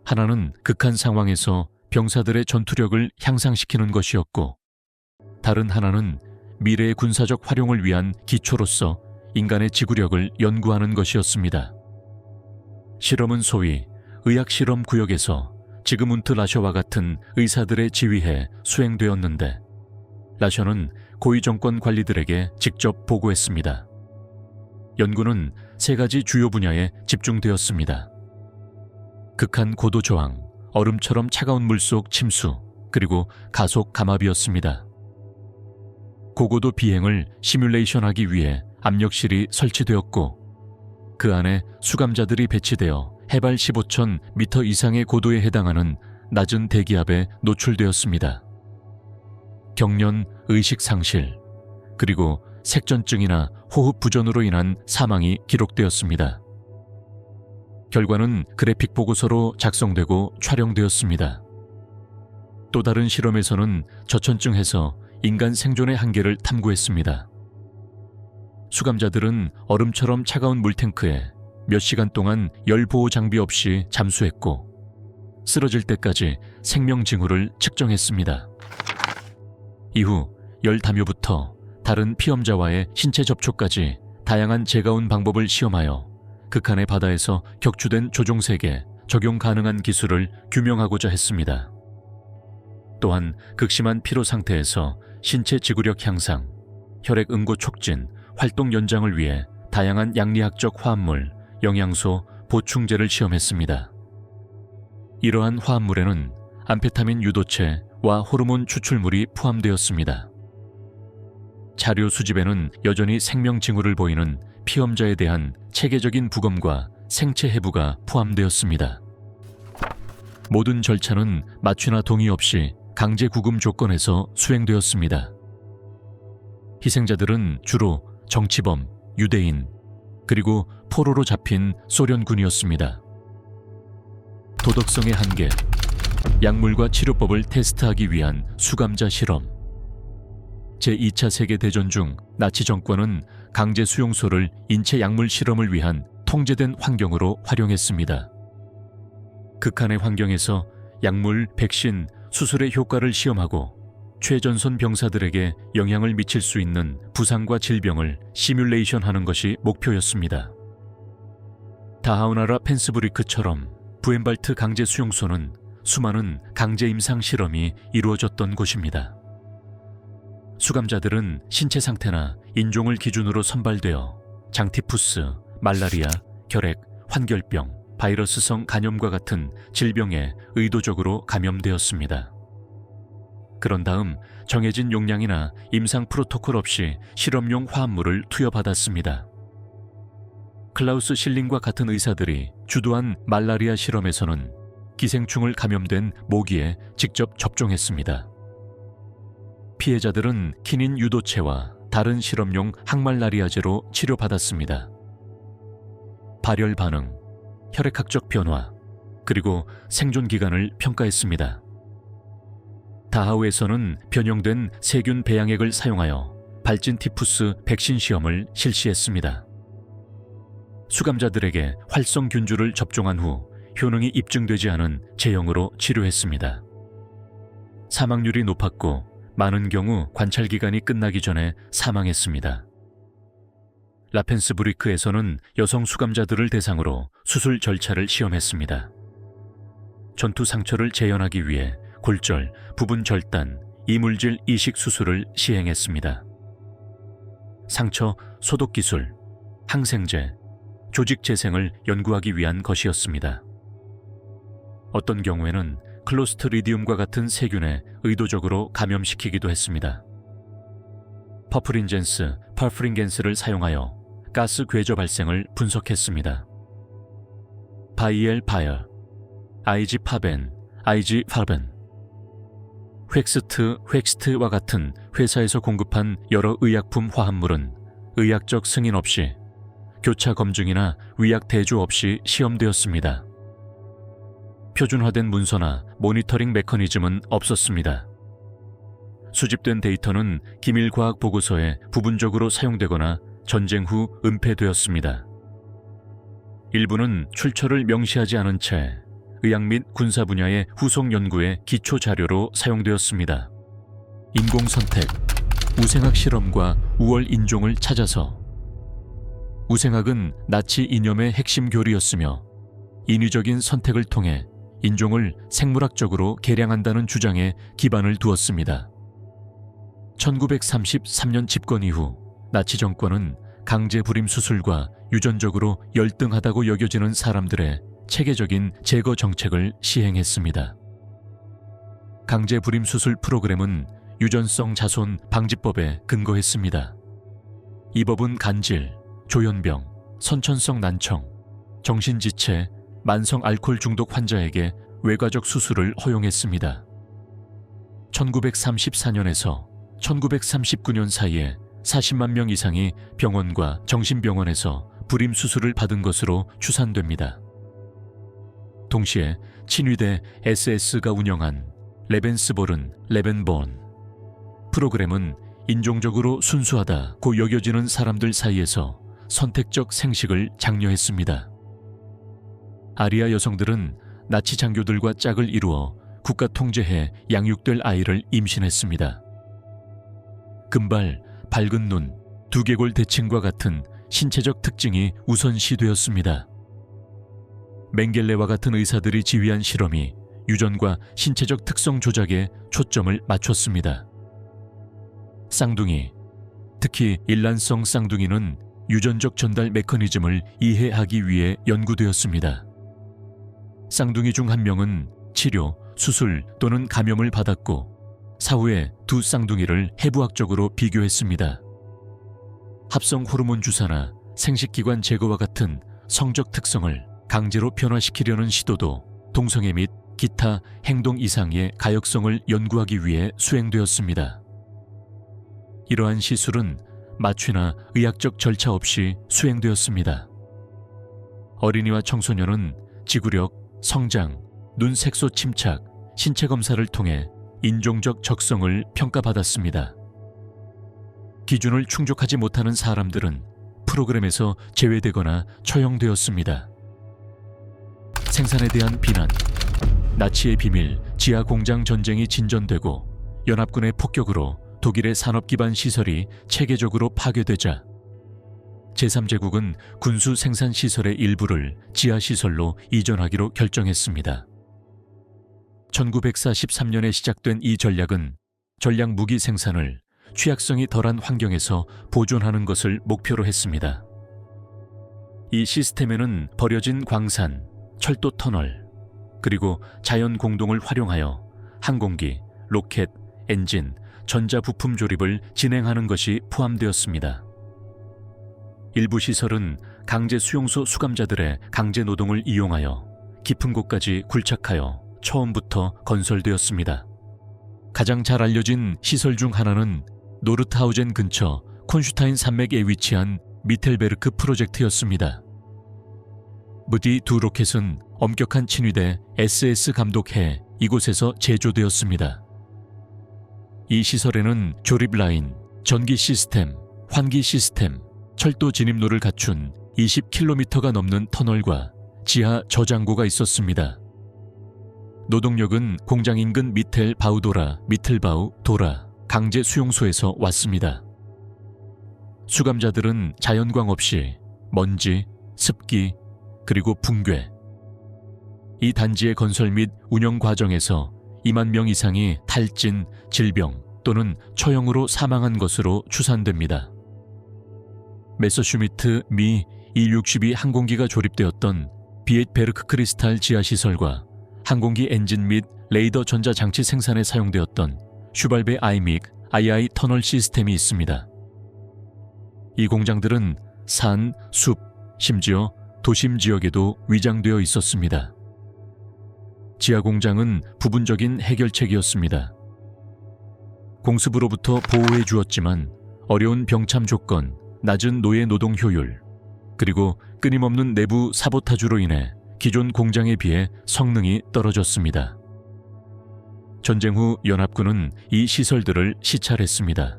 하나는 극한 상황에서 병사들의 전투력을 향상시키는 것이었고, 다른 하나는 미래의 군사적 활용을 위한 기초로서 인간의 지구력을 연구하는 것이었습니다. 실험은 소위 의학실험 구역에서 지그문트 라셔와 같은 의사들의 지휘에 수행되었는데, 라셔는 고위 정권 관리들에게 직접 보고했습니다. 연구는 세 가지 주요 분야에 집중되었습니다. 극한 고도 저항, 얼음처럼 차가운 물속 침수, 그리고 가속 감압이었습니다. 고고도 비행을 시뮬레이션하기 위해 압력실이 설치되었고 그 안에 수감자들이 배치되어 해발 15,000m 이상의 고도에 해당하는 낮은 대기압에 노출되었습니다. 경련, 의식 상실, 그리고 색전증이나 호흡 부전으로 인한 사망이 기록되었습니다. 결과는 그래픽 보고서로 작성되고 촬영되었습니다. 또 다른 실험에서는 저천증해서 인간 생존의 한계를 탐구했습니다. 수감자들은 얼음처럼 차가운 물탱크에 몇 시간 동안 열 보호 장비 없이 잠수했고 쓰러질 때까지 생명 징후를 측정했습니다. 이후 열 담요부터 다른 피험자와의 신체 접촉까지 다양한 제가운 방법을 시험하여 극한의 바다에서 격추된 조종색에 적용 가능한 기술을 규명하고자 했습니다. 또한 극심한 피로 상태에서 신체 지구력 향상, 혈액 응고 촉진, 활동 연장을 위해 다양한 양리학적 화합물, 영양소, 보충제를 시험했습니다. 이러한 화합물에는 암페타민 유도체와 호르몬 추출물이 포함되었습니다. 자료 수집에는 여전히 생명 징후를 보이는 피험자에 대한 체계적인 부검과 생체 해부가 포함되었습니다. 모든 절차는 마취나 동의 없이 강제 구금 조건에서 수행되었습니다. 희생자들은 주로 정치범, 유대인, 그리고 포로로 잡힌 소련군이었습니다. 도덕성의 한계, 약물과 치료법을 테스트하기 위한 수감자 실험. 제2차 세계대전 중 나치 정권은 강제 수용소를 인체 약물 실험을 위한 통제된 환경으로 활용했습니다. 극한의 환경에서 약물, 백신, 수술의 효과를 시험하고 최전선 병사들에게 영향을 미칠 수 있는 부상과 질병을 시뮬레이션하는 것이 목표였습니다. 다하우나라 펜스부리크처럼 부엔발트 강제 수용소는 수많은 강제 임상 실험이 이루어졌던 곳입니다. 수감자들은 신체 상태나 인종을 기준으로 선발되어 장티푸스, 말라리아, 결핵, 환결병, 바이러스성 간염과 같은 질병에 의도적으로 감염되었습니다. 그런 다음 정해진 용량이나 임상 프로토콜 없이 실험용 화합물을 투여받았습니다. 클라우스 실링과 같은 의사들이 주도한 말라리아 실험에서는 기생충을 감염된 모기에 직접 접종했습니다. 피해자들은 키닌 유도체와 다른 실험용 항말라리아제로 치료받았습니다. 발열 반응, 혈액학적 변화, 그리고 생존 기간을 평가했습니다. 다하우에서는 변형된 세균 배양액을 사용하여 발진 티푸스 백신 시험을 실시했습니다. 수감자들에게 활성균주를 접종한 후 효능이 입증되지 않은 제형으로 치료했습니다. 사망률이 높았고 많은 경우 관찰 기간이 끝나기 전에 사망했습니다. 라펜스부리크에서는 여성 수감자들을 대상으로 수술 절차를 시험했습니다. 전투 상처를 재현하기 위해 골절, 부분 절단, 이물질 이식 수술을 시행했습니다. 상처 소독 기술, 항생제, 조직 재생을 연구하기 위한 것이었습니다. 어떤 경우에는 클로스트리디움과 같은 세균에 의도적으로 감염시키기도 했습니다. 퍼프린젠스, 퍼프린겐스를 사용하여 가스 궤저 발생을 분석했습니다. 바이엘 바이어, 아이지 파벤, 아이지 파벤, 획스트와 같은 회사에서 공급한 여러 의약품 화합물은 의학적 승인 없이 교차 검증이나 위약 대조 없이 시험되었습니다. 표준화된 문서나 모니터링 메커니즘은 없었습니다. 수집된 데이터는 기밀과학 보고서에 부분적으로 사용되거나 전쟁 후 은폐되었습니다. 일부는 출처를 명시하지 않은 채 의학 및 군사 분야의 후속 연구의 기초 자료로 사용되었습니다. 인공선택, 우생학 실험과 우월 인종을 찾아서. 우생학은 나치 이념의 핵심 교리였으며 인위적인 선택을 통해 인종을 생물학적으로 개량한다는 주장에 기반을 두었습니다. 1933년 집권 이후 나치 정권은 강제 불임 수술과 유전적으로 열등하다고 여겨지는 사람들의 체계적인 제거 정책을 시행했습니다. 강제 불임 수술 프로그램은 유전성 자손 방지법에 근거했습니다. 이 법은 간질, 조현병, 선천성 난청, 정신지체, 만성 알코올 중독 환자에게 외과적 수술을 허용했습니다. 1934년에서 1939년 사이에 40만 명 이상이 병원과 정신병원에서 불임 수술을 받은 것으로 추산됩니다. 동시에 친위대 SS가 운영한 레벤스볼은 레벤본 프로그램은 인종적으로 순수하다고 여겨지는 사람들 사이에서 선택적 생식을 장려했습니다. 아리아 여성들은 나치 장교들과 짝을 이루어 국가 통제해 양육될 아이를 임신했습니다. 금발, 밝은 눈, 두개골 대칭과 같은 신체적 특징이 우선시되었습니다. 맹겔레와 같은 의사들이 지휘한 실험이 유전과 신체적 특성 조작에 초점을 맞췄습니다. 쌍둥이, 특히 일란성 쌍둥이는 유전적 전달 메커니즘을 이해하기 위해 연구되었습니다. 쌍둥이 중 한 명은 치료, 수술 또는 감염을 받았고 사후에 두 쌍둥이를 해부학적으로 비교했습니다. 합성 호르몬 주사나 생식기관 제거와 같은 성적 특성을 강제로 변화시키려는 시도도 동성애 및 기타 행동 이상의 가역성을 연구하기 위해 수행되었습니다. 이러한 시술은 마취나 의학적 절차 없이 수행되었습니다. 어린이와 청소년은 지구력, 성장, 눈 색소 침착, 신체 검사를 통해 인종적 적성을 평가받았습니다. 기준을 충족하지 못하는 사람들은 프로그램에서 제외되거나 처형되었습니다. 생산에 대한 비난, 나치의 비밀, 지하 공장 전쟁이 진전되고 연합군의 폭격으로 독일의 산업 기반 시설이 체계적으로 파괴되자 제3제국은 군수 생산 시설의 일부를 지하 시설로 이전하기로 결정했습니다. 1943년에 시작된 이 전략은 전략 무기 생산을 취약성이 덜한 환경에서 보존하는 것을 목표로 했습니다. 이 시스템에는 버려진 광산, 철도 터널, 그리고 자연 공동을 활용하여 항공기, 로켓, 엔진, 전자 부품 조립을 진행하는 것이 포함되었습니다. 일부 시설은 강제 수용소 수감자들의 강제 노동을 이용하여 깊은 곳까지 굴착하여 처음부터 건설되었습니다. 가장 잘 알려진 시설 중 하나는 노르트하우젠 근처 콘슈타인 산맥에 위치한 미텔베르크 프로젝트였습니다. 무디 두 로켓은 엄격한 친위대 SS 감독해 이곳에서 제조되었습니다. 이 시설에는 조립 라인, 전기 시스템, 환기 시스템, 철도 진입로를 갖춘 20km가 넘는 터널과 지하 저장고가 있었습니다. 노동력은 공장 인근 미틀바우 도라 강제 수용소에서 왔습니다. 수감자들은 자연광 없이 먼지, 습기, 그리고 붕괴. 이 단지의 건설 및 운영 과정에서 2만 명 이상이 탈진, 질병 또는 처형으로 사망한 것으로 추산됩니다. 메서슈미트 미 E-62 항공기가 조립되었던 비엣베르크 크리스탈 지하시설과 항공기 엔진 및 레이더 전자장치 생산에 사용되었던 슈발베 아이믹 II 터널 시스템이 있습니다. 이 공장들은 산, 숲, 심지어 도심 지역에도 위장되어 있었습니다. 지하 공장은 부분적인 해결책이었습니다. 공습으로부터 보호해 주었지만 어려운 병참 조건, 낮은 노예 노동 효율, 그리고 끊임없는 내부 사보타주로 인해 기존 공장에 비해 성능이 떨어졌습니다. 전쟁 후 연합군은 이 시설들을 시찰했습니다.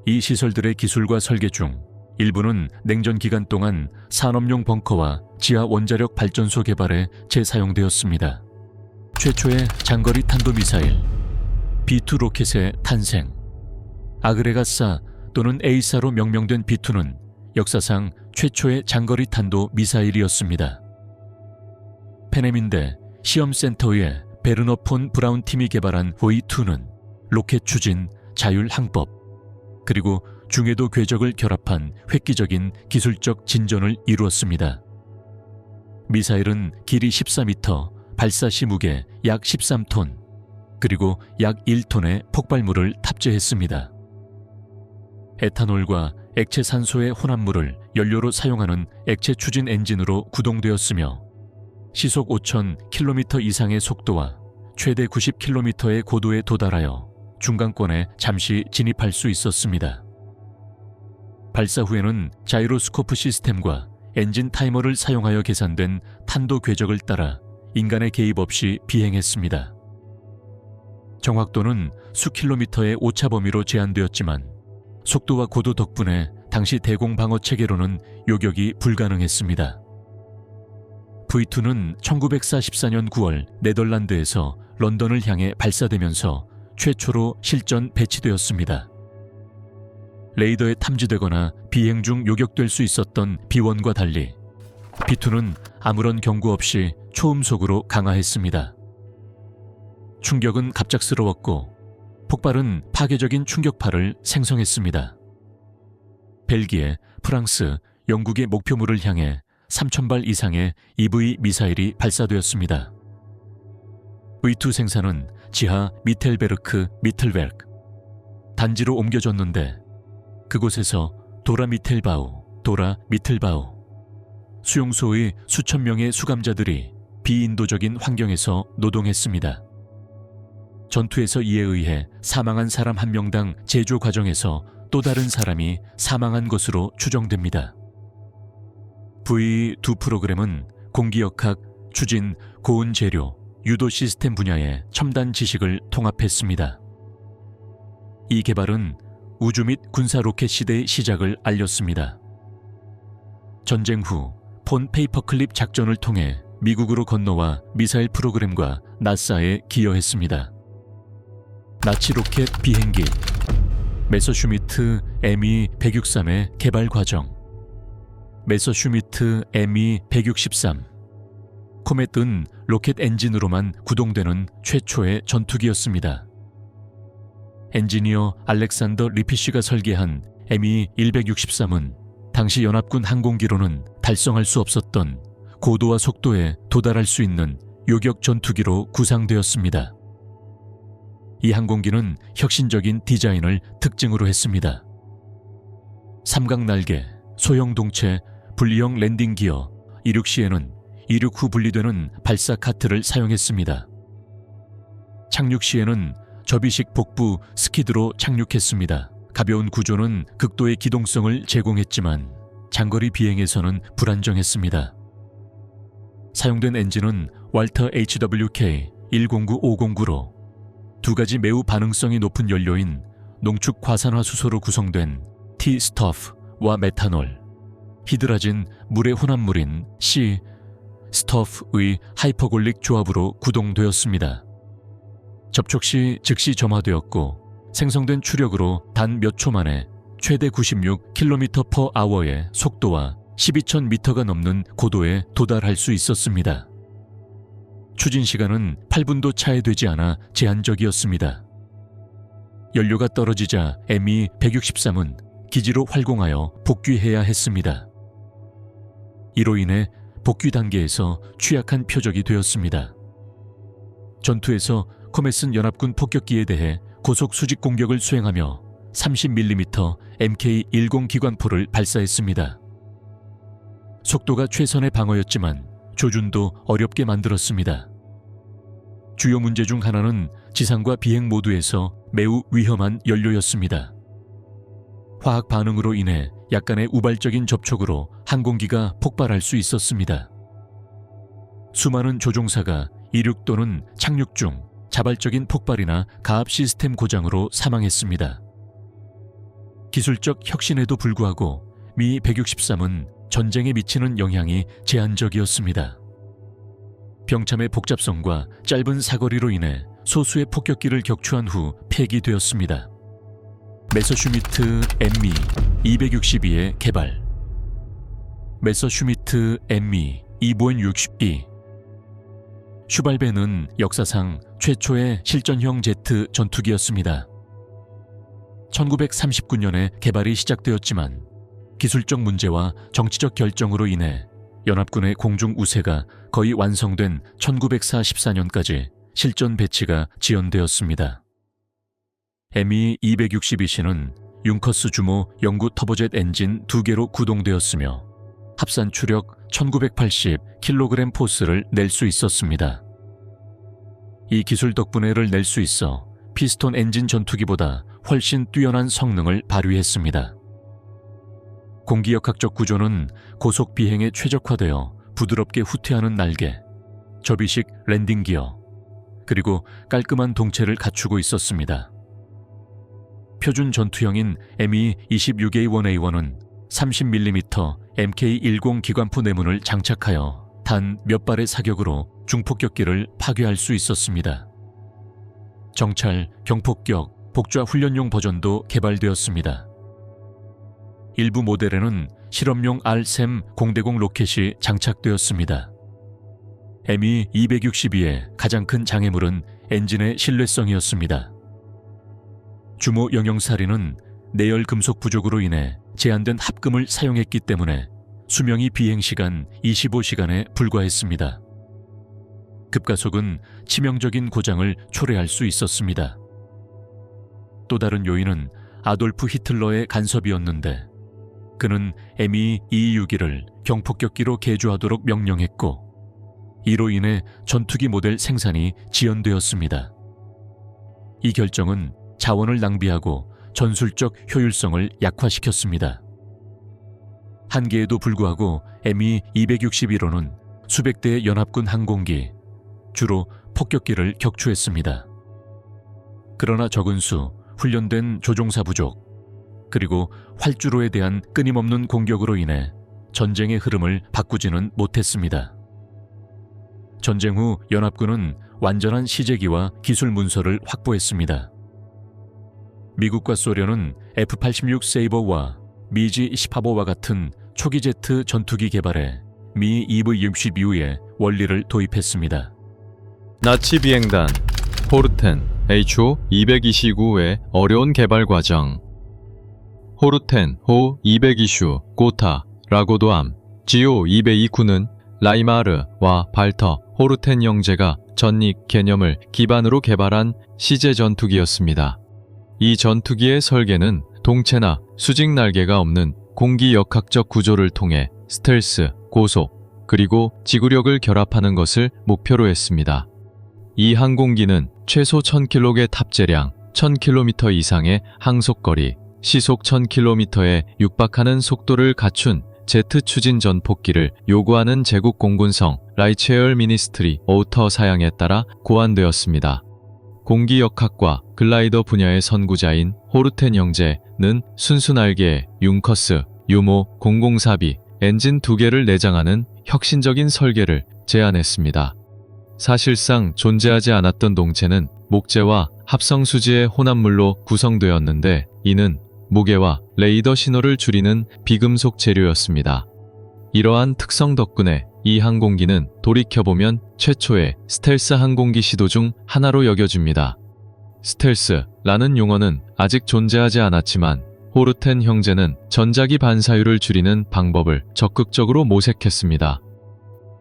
이 시설들의 기술과 설계 중 일부는 냉전 기간 동안 산업용 벙커와 지하 원자력 발전소 개발에 재사용되었습니다. 최초의 장거리 탄도미사일 B2 로켓의 탄생, 아그레가사 또는 에이사로 명명된 B2는 역사상 최초의 장거리 탄도 미사일이었습니다. 페넴인대 시험센터의 베르너 폰 브라운 팀이 개발한 호이2는 로켓 추진, 자율 항법, 그리고 중해도 궤적을 결합한 획기적인 기술적 진전을 이루었습니다. 미사일은 길이 14m, 발사시 무게 약 13톤, 그리고 약 1톤의 폭발물을 탑재했습니다. 에탄올과 액체 산소의 혼합물을 연료로 사용하는 액체 추진 엔진으로 구동되었으며 시속 5,000km 이상의 속도와 최대 90km의 고도에 도달하여 중간권에 잠시 진입할 수 있었습니다. 발사 후에는 자이로스코프 시스템과 엔진 타이머를 사용하여 계산된 탄도 궤적을 따라 인간의 개입 없이 비행했습니다. 정확도는 수 킬로미터의 오차 범위로 제한되었지만 속도와 고도 덕분에 당시 대공 방어 체계로는 요격이 불가능했습니다. V2는 1944년 9월 네덜란드에서 런던을 향해 발사되면서 최초로 실전 배치되었습니다. 레이더에 탐지되거나 비행 중 요격될 수 있었던 B1과 달리 B2는 아무런 경고 없이 초음속으로 강화했습니다. 충격은 갑작스러웠고 폭발은 파괴적인 충격파를 생성했습니다. 벨기에, 프랑스, 영국의 목표물을 향해 3,000발 이상의 EV 미사일이 발사되었습니다. V2 생산은 지하 미텔베르크 미틀베르크 단지로 옮겨졌는데 그곳에서 도라 미틀바우 수용소의 수천 명의 수감자들이 비인도적인 환경에서 노동했습니다. 전투에서 이에 의해 사망한 사람 한 명당 제조 과정에서 또 다른 사람이 사망한 것으로 추정됩니다. V2 프로그램은 공기역학, 추진, 고온 재료, 유도 시스템 분야의 첨단 지식을 통합했습니다. 이 개발은 우주 및 군사 로켓 시대의 시작을 알렸습니다. 전쟁 후 폰 페이퍼클립 작전을 통해 미국으로 건너와 미사일 프로그램과 나사에 기여했습니다. 나치 로켓 비행기, 메서슈미트 ME-163의 개발 과정, 메서슈미트 ME-163, 코멧은 로켓 엔진으로만 구동되는 최초의 전투기였습니다. 엔지니어 알렉산더 리피쉬가 설계한 ME-163은 당시 연합군 항공기로는 달성할 수 없었던 고도와 속도에 도달할 수 있는 요격 전투기로 구상되었습니다. 이 항공기는 혁신적인 디자인을 특징으로 했습니다. 삼각 날개, 소형 동체, 분리형 랜딩 기어, 이륙 시에는 이륙 후 분리되는 발사 카트를 사용했습니다. 착륙 시에는 접이식 복부 스키드로 착륙했습니다. 가벼운 구조는 극도의 기동성을 제공했지만 장거리 비행에서는 불안정했습니다. 사용된 엔진은 왈터 HWK 109509로 두 가지 매우 반응성이 높은 연료인 농축 과산화 수소로 구성된 T-스토프와 메탄올, 히드라진 물의 혼합물인 C-스토프의 하이퍼골릭 조합으로 구동되었습니다. 접촉 시 즉시 점화되었고 생성된 추력으로 단 몇 초 만에 최대 96km/h의 속도와 12,000m가 넘는 고도에 도달할 수 있었습니다. 추진 시간은 8분도 차에 되지 않아 제한적이었습니다. 연료가 떨어지자 ME-163은 기지로 활공하여 복귀해야 했습니다. 이로 인해 복귀 단계에서 취약한 표적이 되었습니다. 전투에서 코멧은 연합군 폭격기에 대해 고속 수직 공격을 수행하며 30mm MK-10 기관포를 발사했습니다. 속도가 최선의 방어였지만 조준도 어렵게 만들었습니다. 주요 문제 중 하나는 지상과 비행 모두에서 매우 위험한 연료였습니다. 화학 반응으로 인해 약간의 우발적인 접촉으로 항공기가 폭발할 수 있었습니다. 수많은 조종사가 이륙 또는 착륙 중 자발적인 폭발이나 가압 시스템 고장으로 사망했습니다. 기술적 혁신에도 불구하고 미 163은 전쟁에 미치는 영향이 제한적이었습니다. 병참의 복잡성과 짧은 사거리로 인해 소수의 폭격기를 격추한 후 폐기되었습니다. 메서슈미트 ME-262의 개발, 메서슈미트 ME-262 슈발베는 역사상 최초의 실전형 제트 전투기였습니다. 1939년에 개발이 시작되었지만 기술적 문제와 정치적 결정으로 인해 연합군의 공중 우세가 거의 완성된 1944년까지 실전 배치가 지연되었습니다. ME-262C는 융커스 주모 영구 터보젯 엔진 2개로 구동되었으며 합산 추력 1980kg 포스를 낼 수 있었습니다. 이 기술 덕분에를 낼 수 있어 피스톤 엔진 전투기보다 훨씬 뛰어난 성능을 발휘했습니다. 공기역학적 구조는 고속 비행에 최적화되어 부드럽게 후퇴하는 날개, 접이식 랜딩 기어, 그리고 깔끔한 동체를 갖추고 있었습니다. 표준 전투형인 ME-26A1A1은 30mm MK-10 기관포 내문을 장착하여 단 몇 발의 사격으로 중폭격기를 파괴할 수 있었습니다. 정찰, 경폭격, 복좌 훈련용 버전도 개발되었습니다. 일부 모델에는 실험용 RSAM 0대0 로켓이 장착되었습니다. ME-262의 가장 큰 장애물은 엔진의 신뢰성이었습니다. 주모 영영사리는 내열 금속 부족으로 인해 제한된 합금을 사용했기 때문에 수명이 비행시간 25시간에 불과했습니다. 급가속은 치명적인 고장을 초래할 수 있었습니다. 또 다른 요인은 아돌프 히틀러의 간섭이었는데 그는 ME-261을 경폭격기로 개조하도록 명령했고 이로 인해 전투기 모델 생산이 지연되었습니다. 이 결정은 자원을 낭비하고 전술적 효율성을 약화시켰습니다. 한계에도 불구하고 ME-261호는 수백 대의 연합군 항공기, 주로 폭격기를 격추했습니다. 그러나 적은 수, 훈련된 조종사 부족, 그리고 활주로에 대한 끊임없는 공격으로 인해 전쟁의 흐름을 바꾸지는 못했습니다. 전쟁 후 연합군은 완전한 시제기와 기술 문서를 확보했습니다. 미국과 소련은 F-86 세이버와 미지 18호와 같은 초기 제트 전투기 개발에 미 EV-62의 원리를 도입했습니다. 나치 비행단 호르텐 HO-229의 어려운 개발 과정. 호르텐 호-220 고타라고도 함. GO-229는 라이마르와 발터 호르텐 형제가 전닉 개념을 기반으로 개발한 시제 전투기였습니다. 이 전투기의 설계는 동체나 수직 날개가 없는 공기역학적 구조를 통해 스텔스, 고속, 그리고 지구력을 결합하는 것을 목표로 했습니다. 이 항공기는 최소 1000kg의 탑재량, 1000km 이상의 항속거리, 시속 1000km에 육박하는 속도를 갖춘 제트 추진 전폭기를 요구하는 제국 공군성 라이체얼 미니스트리 오터 사양에 따라 고안되었습니다. 공기역학과 글라이더 분야의 선구자인 호르텐 형제는 순수 날개에 융커스, 유모 004B 엔진 2개를 내장하는 혁신적인 설계를 제안했습니다. 사실상 존재하지 않았던 동체는 목재와 합성수지의 혼합물로 구성되었는데 이는 무게와 레이더 신호를 줄이는 비금속 재료였습니다. 이러한 특성 덕분에 이 항공기는 돌이켜보면 최초의 스텔스 항공기 시도 중 하나로 여겨집니다. 스텔스라는 용어는 아직 존재하지 않았지만 호르텐 형제는 전자기 반사율을 줄이는 방법을 적극적으로 모색했습니다.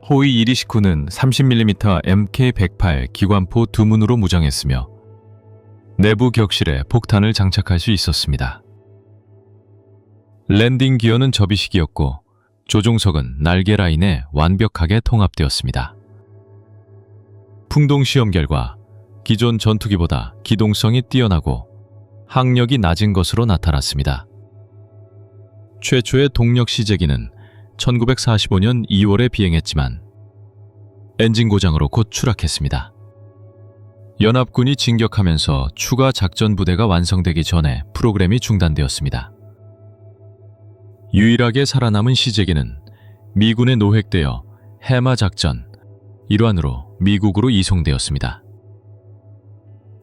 호이-229는 30mm MK-108 기관포 2문으로 무장했으며 내부 격실에 폭탄을 장착할 수 있었습니다. 랜딩 기어는 접이식이었고 조종석은 날개 라인에 완벽하게 통합되었습니다. 풍동 시험 결과 기존 전투기보다 기동성이 뛰어나고 항력이 낮은 것으로 나타났습니다. 최초의 동력 시제기는 1945년 2월에 비행했지만 엔진 고장으로 곧 추락했습니다. 연합군이 진격하면서 추가 작전 부대가 완성되기 전에 프로그램이 중단되었습니다. 유일하게 살아남은 시제기는 미군에 노획되어 해마 작전 일환으로 미국으로 이송되었습니다.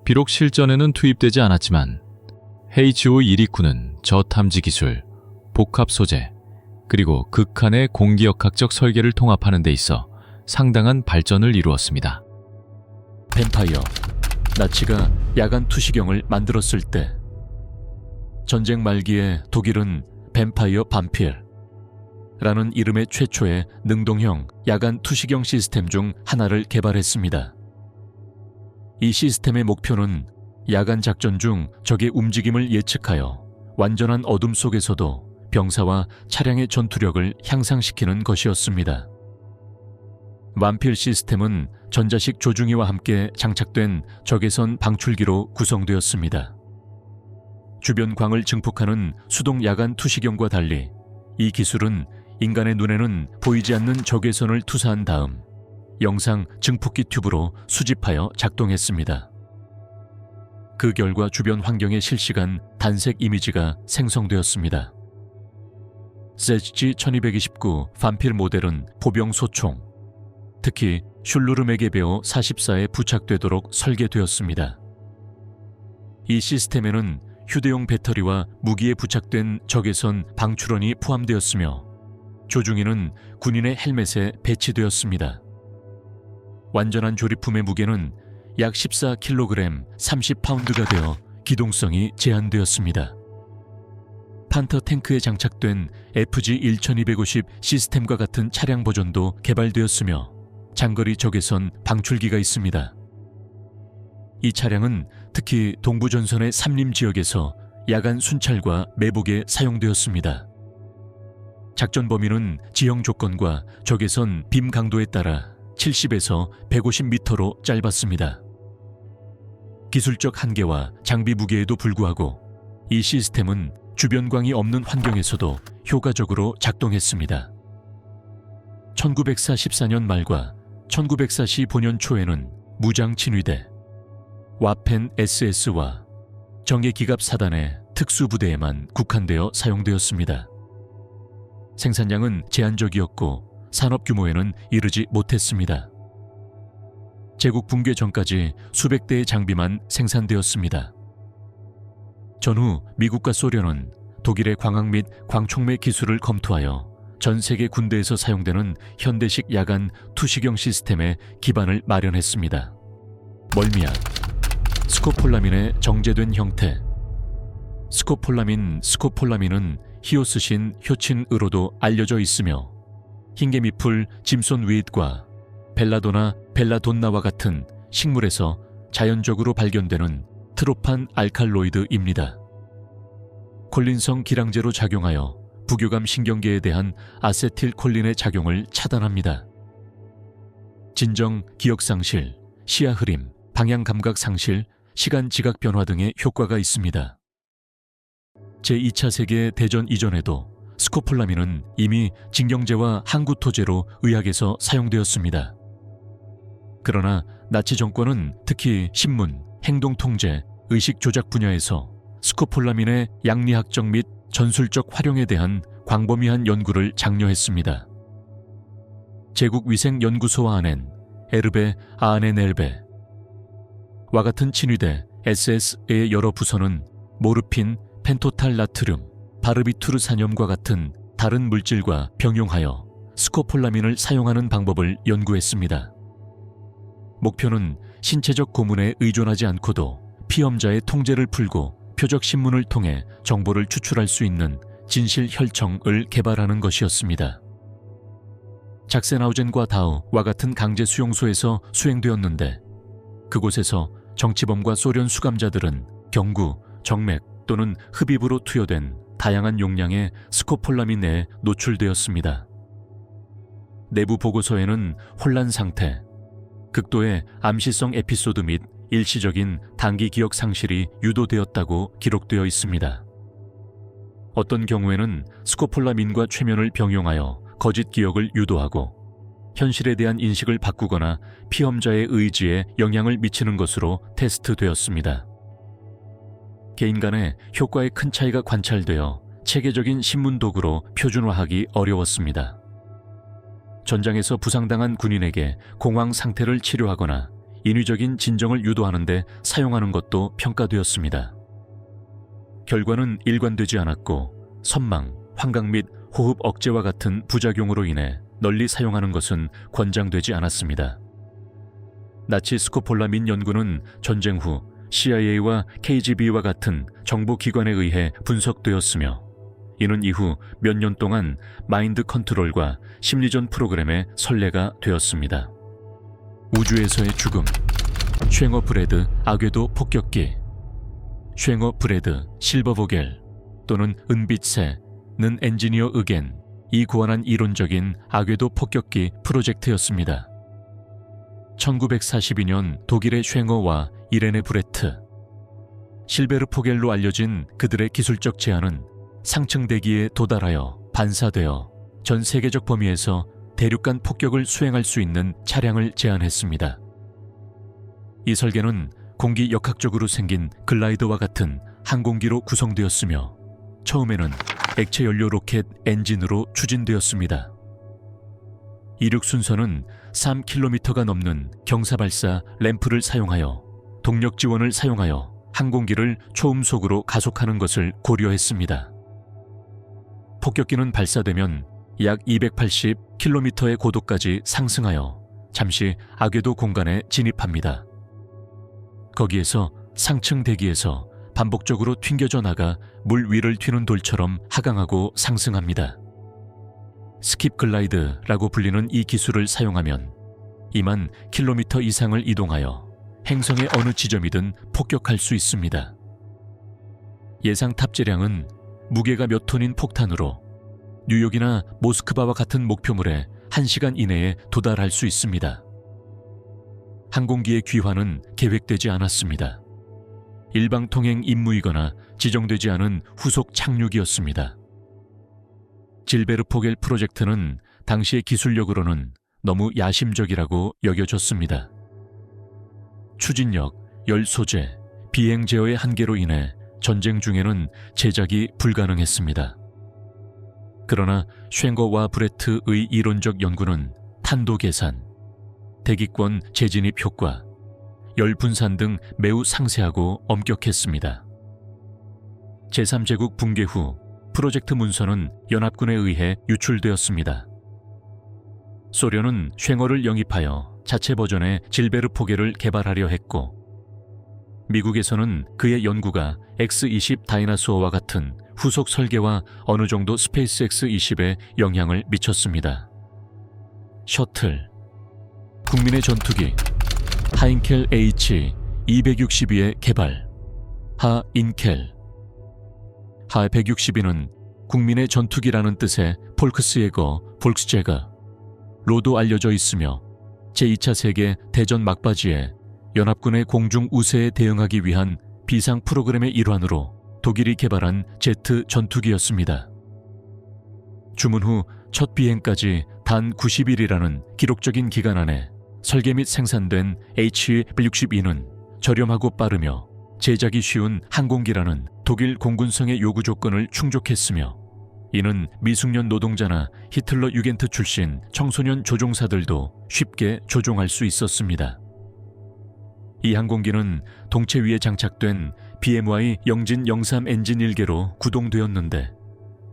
비록 실전에는 투입되지 않았지만 HO-129는 저탐지 기술, 복합 소재, 그리고 극한의 공기역학적 설계를 통합하는 데 있어 상당한 발전을 이루었습니다. 뱀파이어, 나치가 야간 투시경을 만들었을 때 전쟁 말기에 독일은 뱀파이어 반필라는 이름의 최초의 능동형 야간 투시경 시스템 중 하나를 개발했습니다. 이 시스템의 목표는 야간 작전 중 적의 움직임을 예측하여 완전한 어둠 속에서도 병사와 차량의 전투력을 향상시키는 것이었습니다. 완필 시스템은 전자식 조종이와 함께 장착된 적외선 방출기로 구성되었습니다. 주변 광을 증폭하는 수동 야간 투시경과 달리 이 기술은 인간의 눈에는 보이지 않는 적외선을 투사한 다음 영상 증폭기 튜브로 수집하여 작동했습니다. 그 결과 주변 환경의 실시간 단색 이미지가 생성되었습니다. ZG-1229 반필 모델은 보병 소총, 특히 슐루르 메게베어 44에 부착되도록 설계되었습니다. 이 시스템에는 휴대용 배터리와 무기에 부착된 적외선 방출원이 포함되었으며 조종인은 군인의 헬멧에 배치되었습니다. 완전한 조립품의 무게는 약 14kg, 30파운드가 되어 기동성이 제한되었습니다. 판터 탱크에 장착된 FG-1250 시스템과 같은 차량 버전도 개발되었으며 장거리 적외선 방출기가 있습니다. 이 차량은 특히 동부전선의 삼림 지역에서 야간 순찰과 매복에 사용되었습니다. 작전 범위는 지형 조건과 적외선 빔 강도에 따라 70에서 150m로 짧았습니다. 기술적 한계와 장비 무게에도 불구하고 이 시스템은 주변광이 없는 환경에서도 효과적으로 작동했습니다. 1944년 말과 1945년 초에는 무장 친위대, 와펜 SS와 정예 기갑 사단의 특수부대에만 국한되어 사용되었습니다. 생산량은 제한적이었고 산업 규모에는 이르지 못했습니다. 제국 붕괴 전까지 수백 대의 장비만 생산되었습니다. 전후 미국과 소련은 독일의 광학 및 광촉매 기술을 검토하여 전 세계 군대에서 사용되는 현대식 야간 투시경 시스템의 기반을 마련했습니다. 멀미약, 스코폴라민의 정제된 형태. 스코폴라민은 히오스신 효친으로도 알려져 있으며 흰개미풀 짐손위잇과 벨라도나 벨라돈나와 같은 식물에서 자연적으로 발견되는 트로판 알칼로이드입니다. 콜린성 기량제로 작용하여 부교감 신경계에 대한 아세틸콜린의 작용을 차단합니다. 진정, 기억상실, 시야 흐림, 방향 감각 상실, 시간 지각 변화 등의 효과가 있습니다. 제2차 세계 대전 이전에도 스코폴라민은 이미 징경제와 항구토제로 의학에서 사용되었습니다. 그러나 나치 정권은 특히 신문, 행동통제, 의식조작 분야에서 스코폴라민의 양리학적 및 전술적 활용에 대한 광범위한 연구를 장려했습니다. 제국위생연구소와 안엔, 에르베, 아아네넬베 와 같은 친위대 SS의 여러 부서는 모르핀, 펜토탈 나트륨, 바르비투르산염과 같은 다른 물질과 병용하여 스코폴라민을 사용하는 방법을 연구했습니다. 목표는 신체적 고문에 의존하지 않고도 피험자의 통제를 풀고 표적 신문을 통해 정보를 추출할 수 있는 진실 혈청을 개발하는 것이었습니다. 작센하우젠과 다우와 같은 강제 수용소에서 수행되었는데 그곳에서 정치범과 소련 수감자들은 경구, 정맥 또는 흡입으로 투여된 다양한 용량의 스코폴라민 내에 노출되었습니다. 내부 보고서에는 혼란 상태, 극도의 암시성 에피소드 및 일시적인 단기 기억 상실이 유도되었다고 기록되어 있습니다. 어떤 경우에는 스코폴라민과 최면을 병용하여 거짓 기억을 유도하고 현실에 대한 인식을 바꾸거나 피험자의 의지에 영향을 미치는 것으로 테스트되었습니다. 개인 간의 효과에 큰 차이가 관찰되어 체계적인 신문 도구로 표준화하기 어려웠습니다. 전장에서 부상당한 군인에게 공황 상태를 치료하거나 인위적인 진정을 유도하는 데 사용하는 것도 평가되었습니다. 결과는 일관되지 않았고 선망, 환각 및 호흡 억제와 같은 부작용으로 인해 널리 사용하는 것은 권장되지 않았습니다. 나치 스코폴라민 연구는 전쟁 후 CIA와 KGB와 같은 정보기관에 의해 분석되었으며 이는 이후 몇 년 동안 마인드 컨트롤과 심리전 프로그램의 선례가 되었습니다. 우주에서의 죽음, 쉥어 브레드 아궤도 폭격기, 쉥어 브레드 실버보겔 또는 은빛새, 엔지니어 의겐이 고안한 이론적인 아궤도 폭격기 프로젝트였습니다. 1942년 독일의 쉥어와 이레네 브레트, 실베르 포겔로 알려진 그들의 기술적 제안은 상층 대기에 도달하여 반사되어 전 세계적 범위에서 대륙간 폭격을 수행할 수 있는 차량을 제안했습니다. 이 설계는 공기 역학적으로 생긴 글라이더와 같은 항공기로 구성되었으며 처음에는 액체 연료 로켓 엔진으로 추진되었습니다. 이륙 순서는 3km가 넘는 경사발사 램프를 사용하여 동력 지원을 사용하여 항공기를 초음속으로 가속하는 것을 고려했습니다. 폭격기는 발사되면 약 280km의 고도까지 상승하여 잠시 아궤도 공간에 진입합니다. 거기에서 상층 대기에서 반복적으로 튕겨져 나가 물 위를 튀는 돌처럼 하강하고 상승합니다. 스킵 글라이드라고 불리는 이 기술을 사용하면 2만 킬로미터 이상을 이동하여 행성의 어느 지점이든 폭격할 수 있습니다. 예상 탑재량은 무게가 몇 톤인 폭탄으로 뉴욕이나 모스크바와 같은 목표물에 1시간 이내에 도달할 수 있습니다. 항공기의 귀환은 계획되지 않았습니다. 일방 통행 임무이거나 지정되지 않은 후속 착륙이었습니다. 질베르 포겔 프로젝트는 당시의 기술력으로는 너무 야심적이라고 여겨졌습니다. 추진력, 열 소재, 비행 제어의 한계로 인해 전쟁 중에는 제작이 불가능했습니다. 그러나 쉔거와 브레트의 이론적 연구는 탄도 계산, 대기권 재진입 효과, 열 분산 등 매우 상세하고 엄격했습니다. 제3제국 붕괴 후 프로젝트 문서는 연합군에 의해 유출되었습니다. 소련은 쉔어를 영입하여 자체 버전의 질베르 포겔을 개발하려 했고, 미국에서는 그의 연구가 X-20 다이나소어와 같은 후속 설계와 어느 정도 스페이스 X-20에 영향을 미쳤습니다. 셔틀, 국민의 전투기 하인켈 H-262의 개발, 하인켈. 하-162는 국민의 전투기라는 뜻의 폴크스예거, 볼크스제거,로도 알려져 있으며 제2차 세계 대전 막바지에 연합군의 공중 우세에 대응하기 위한 비상 프로그램의 일환으로 독일이 개발한 제트 전투기였습니다. 주문 후 첫 비행까지 단 90일이라는 기록적인 기간 안에 설계 및 생산된 H-162는 저렴하고 빠르며 제작이 쉬운 항공기라는 독일 공군성의 요구 조건을 충족했으며, 이는 미숙년 노동자나 히틀러 유겐트 출신 청소년 조종사들도 쉽게 조종할 수 있었습니다. 이 항공기는 동체 위에 장착된 BMY 영진 03 엔진 1개로 구동되었는데,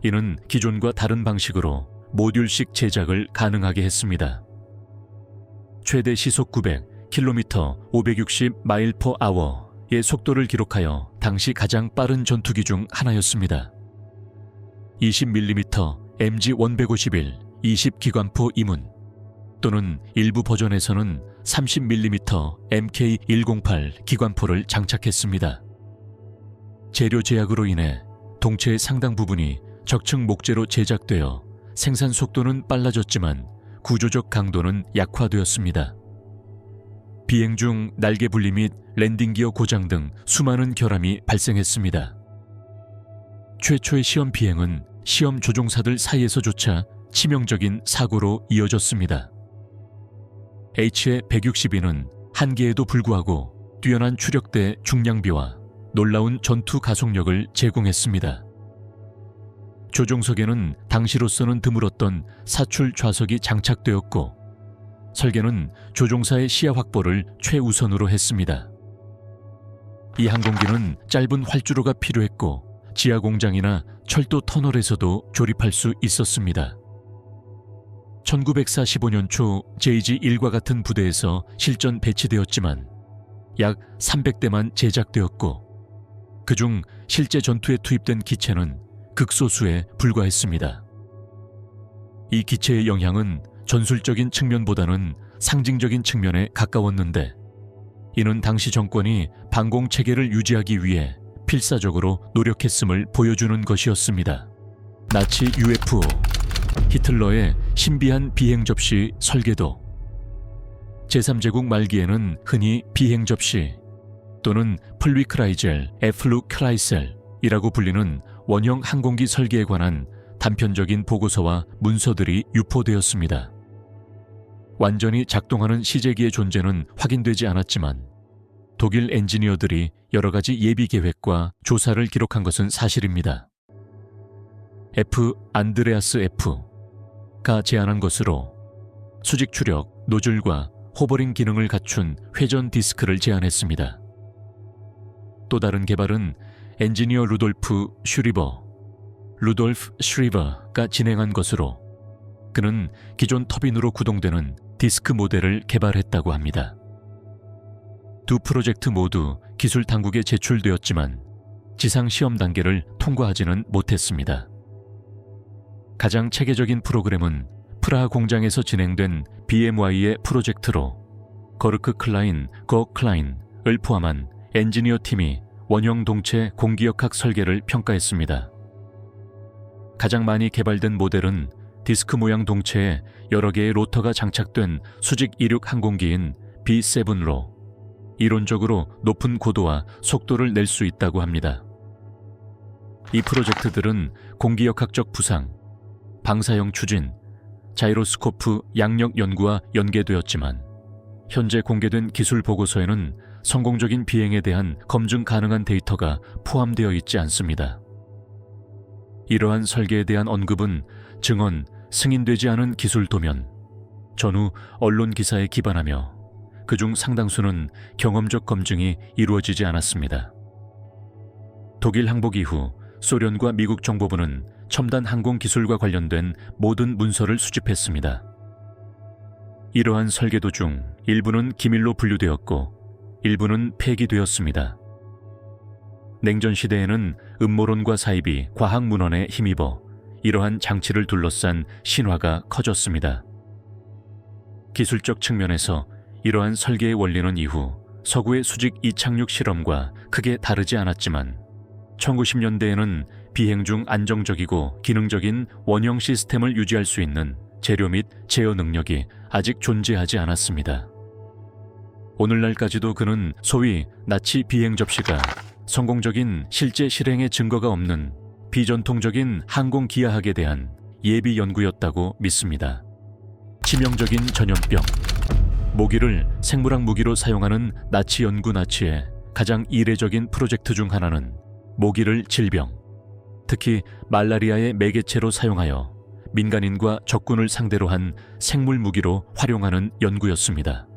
이는 기존과 다른 방식으로 모듈식 제작을 가능하게 했습니다. 최대 시속 900km, 560마일/아워의 속도를 기록하여 당시 가장 빠른 전투기 중 하나였습니다. 20mm MG-151 20기관포 이문, 또는 일부 버전에서는 30mm MK-108 기관포를 장착했습니다. 재료 제약으로 인해 동체의 상당 부분이 적층 목재로 제작되어 생산 속도는 빨라졌지만 구조적 강도는 약화되었습니다. 비행 중 날개 분리 및 랜딩기어 고장 등 수많은 결함이 발생했습니다. 최초의 시험 비행은 시험 조종사들 사이에서조차 치명적인 사고로 이어졌습니다. H-162는 한계에도 불구하고 뛰어난 추력대 중량비와 놀라운 전투 가속력을 제공했습니다. 조종석에는 당시로서는 드물었던 사출 좌석이 장착되었고, 설계는 조종사의 시야 확보를 최우선으로 했습니다. 이 항공기는 짧은 활주로가 필요했고 지하 공장이나 철도 터널에서도 조립할 수 있었습니다. 1945년 초 JG-1과 같은 부대에서 실전 배치되었지만 약 300대만 제작되었고, 그중 실제 전투에 투입된 기체는 극소수에 불과했습니다. 이 기체의 영향은 전술적인 측면보다는 상징적인 측면에 가까웠는데, 이는 당시 정권이 방공 체계를 유지하기 위해 필사적으로 노력했음을 보여주는 것이었습니다. 나치 UFO, 히틀러의 신비한 비행 접시 설계도. 제3제국 말기에는 흔히 비행 접시 또는 플위크라이젤, 에플루크라이셀이라고 불리는 원형 항공기 설계에 관한 단편적인 보고서와 문서들이 유포되었습니다. 완전히 작동하는 시제기의 존재는 확인되지 않았지만 독일 엔지니어들이 여러 가지 예비 계획과 조사를 기록한 것은 사실입니다. 안드레아스 F가 제안한 것으로 수직 추력, 노즐과 호버링 기능을 갖춘 회전 디스크를 제안했습니다. 또 다른 개발은 엔지니어 루돌프 슈리버가 진행한 것으로 그는 기존 터빈으로 구동되는 디스크 모델을 개발했다고 합니다. 두 프로젝트 모두 기술 당국에 제출되었지만 지상 시험 단계를 통과하지는 못했습니다. 가장 체계적인 프로그램은 프라하 공장에서 진행된 BMY의 프로젝트로 거르크 클라인을 포함한 엔지니어 팀이 원형 동체 공기역학 설계를 평가했습니다. 가장 많이 개발된 모델은 디스크 모양 동체에 여러 개의 로터가 장착된 수직 이륙 항공기인 B7로 이론적으로 높은 고도와 속도를 낼 수 있다고 합니다. 이 프로젝트들은 공기역학적 부상, 방사형 추진, 자이로스코프 양력 연구와 연계되었지만 현재 공개된 기술 보고서에는 성공적인 비행에 대한 검증 가능한 데이터가 포함되어 있지 않습니다. 이러한 설계에 대한 언급은 증언, 승인되지 않은 기술 도면, 전후 언론 기사에 기반하며 그중 상당수는 경험적 검증이 이루어지지 않았습니다. 독일 항복 이후 소련과 미국 정보부는 첨단 항공 기술과 관련된 모든 문서를 수집했습니다. 이러한 설계도 중 일부는 기밀로 분류되었고 일부는 폐기되었습니다. 냉전 시대에는 음모론과 사입이 과학 문헌에 힘입어 이러한 장치를 둘러싼 신화가 커졌습니다. 기술적 측면에서 이러한 설계의 원리는 이후 서구의 수직 이착륙 실험과 크게 다르지 않았지만 1990년대에는 비행 중 안정적이고 기능적인 원형 시스템을 유지할 수 있는 재료 및 제어 능력이 아직 존재하지 않았습니다. 오늘날까지도 그는 소위 나치 비행 접시가 성공적인 실제 실행의 증거가 없는 비전통적인 항공 기하학에 대한 예비 연구였다고 믿습니다. 치명적인 전염병. 모기를 생물학 무기로 사용하는 나치 연구 나치의 가장 이례적인 프로젝트 중 하나는 모기를 질병, 특히 말라리아의 매개체로 사용하여 민간인과 적군을 상대로 한 생물 무기로 활용하는 연구였습니다.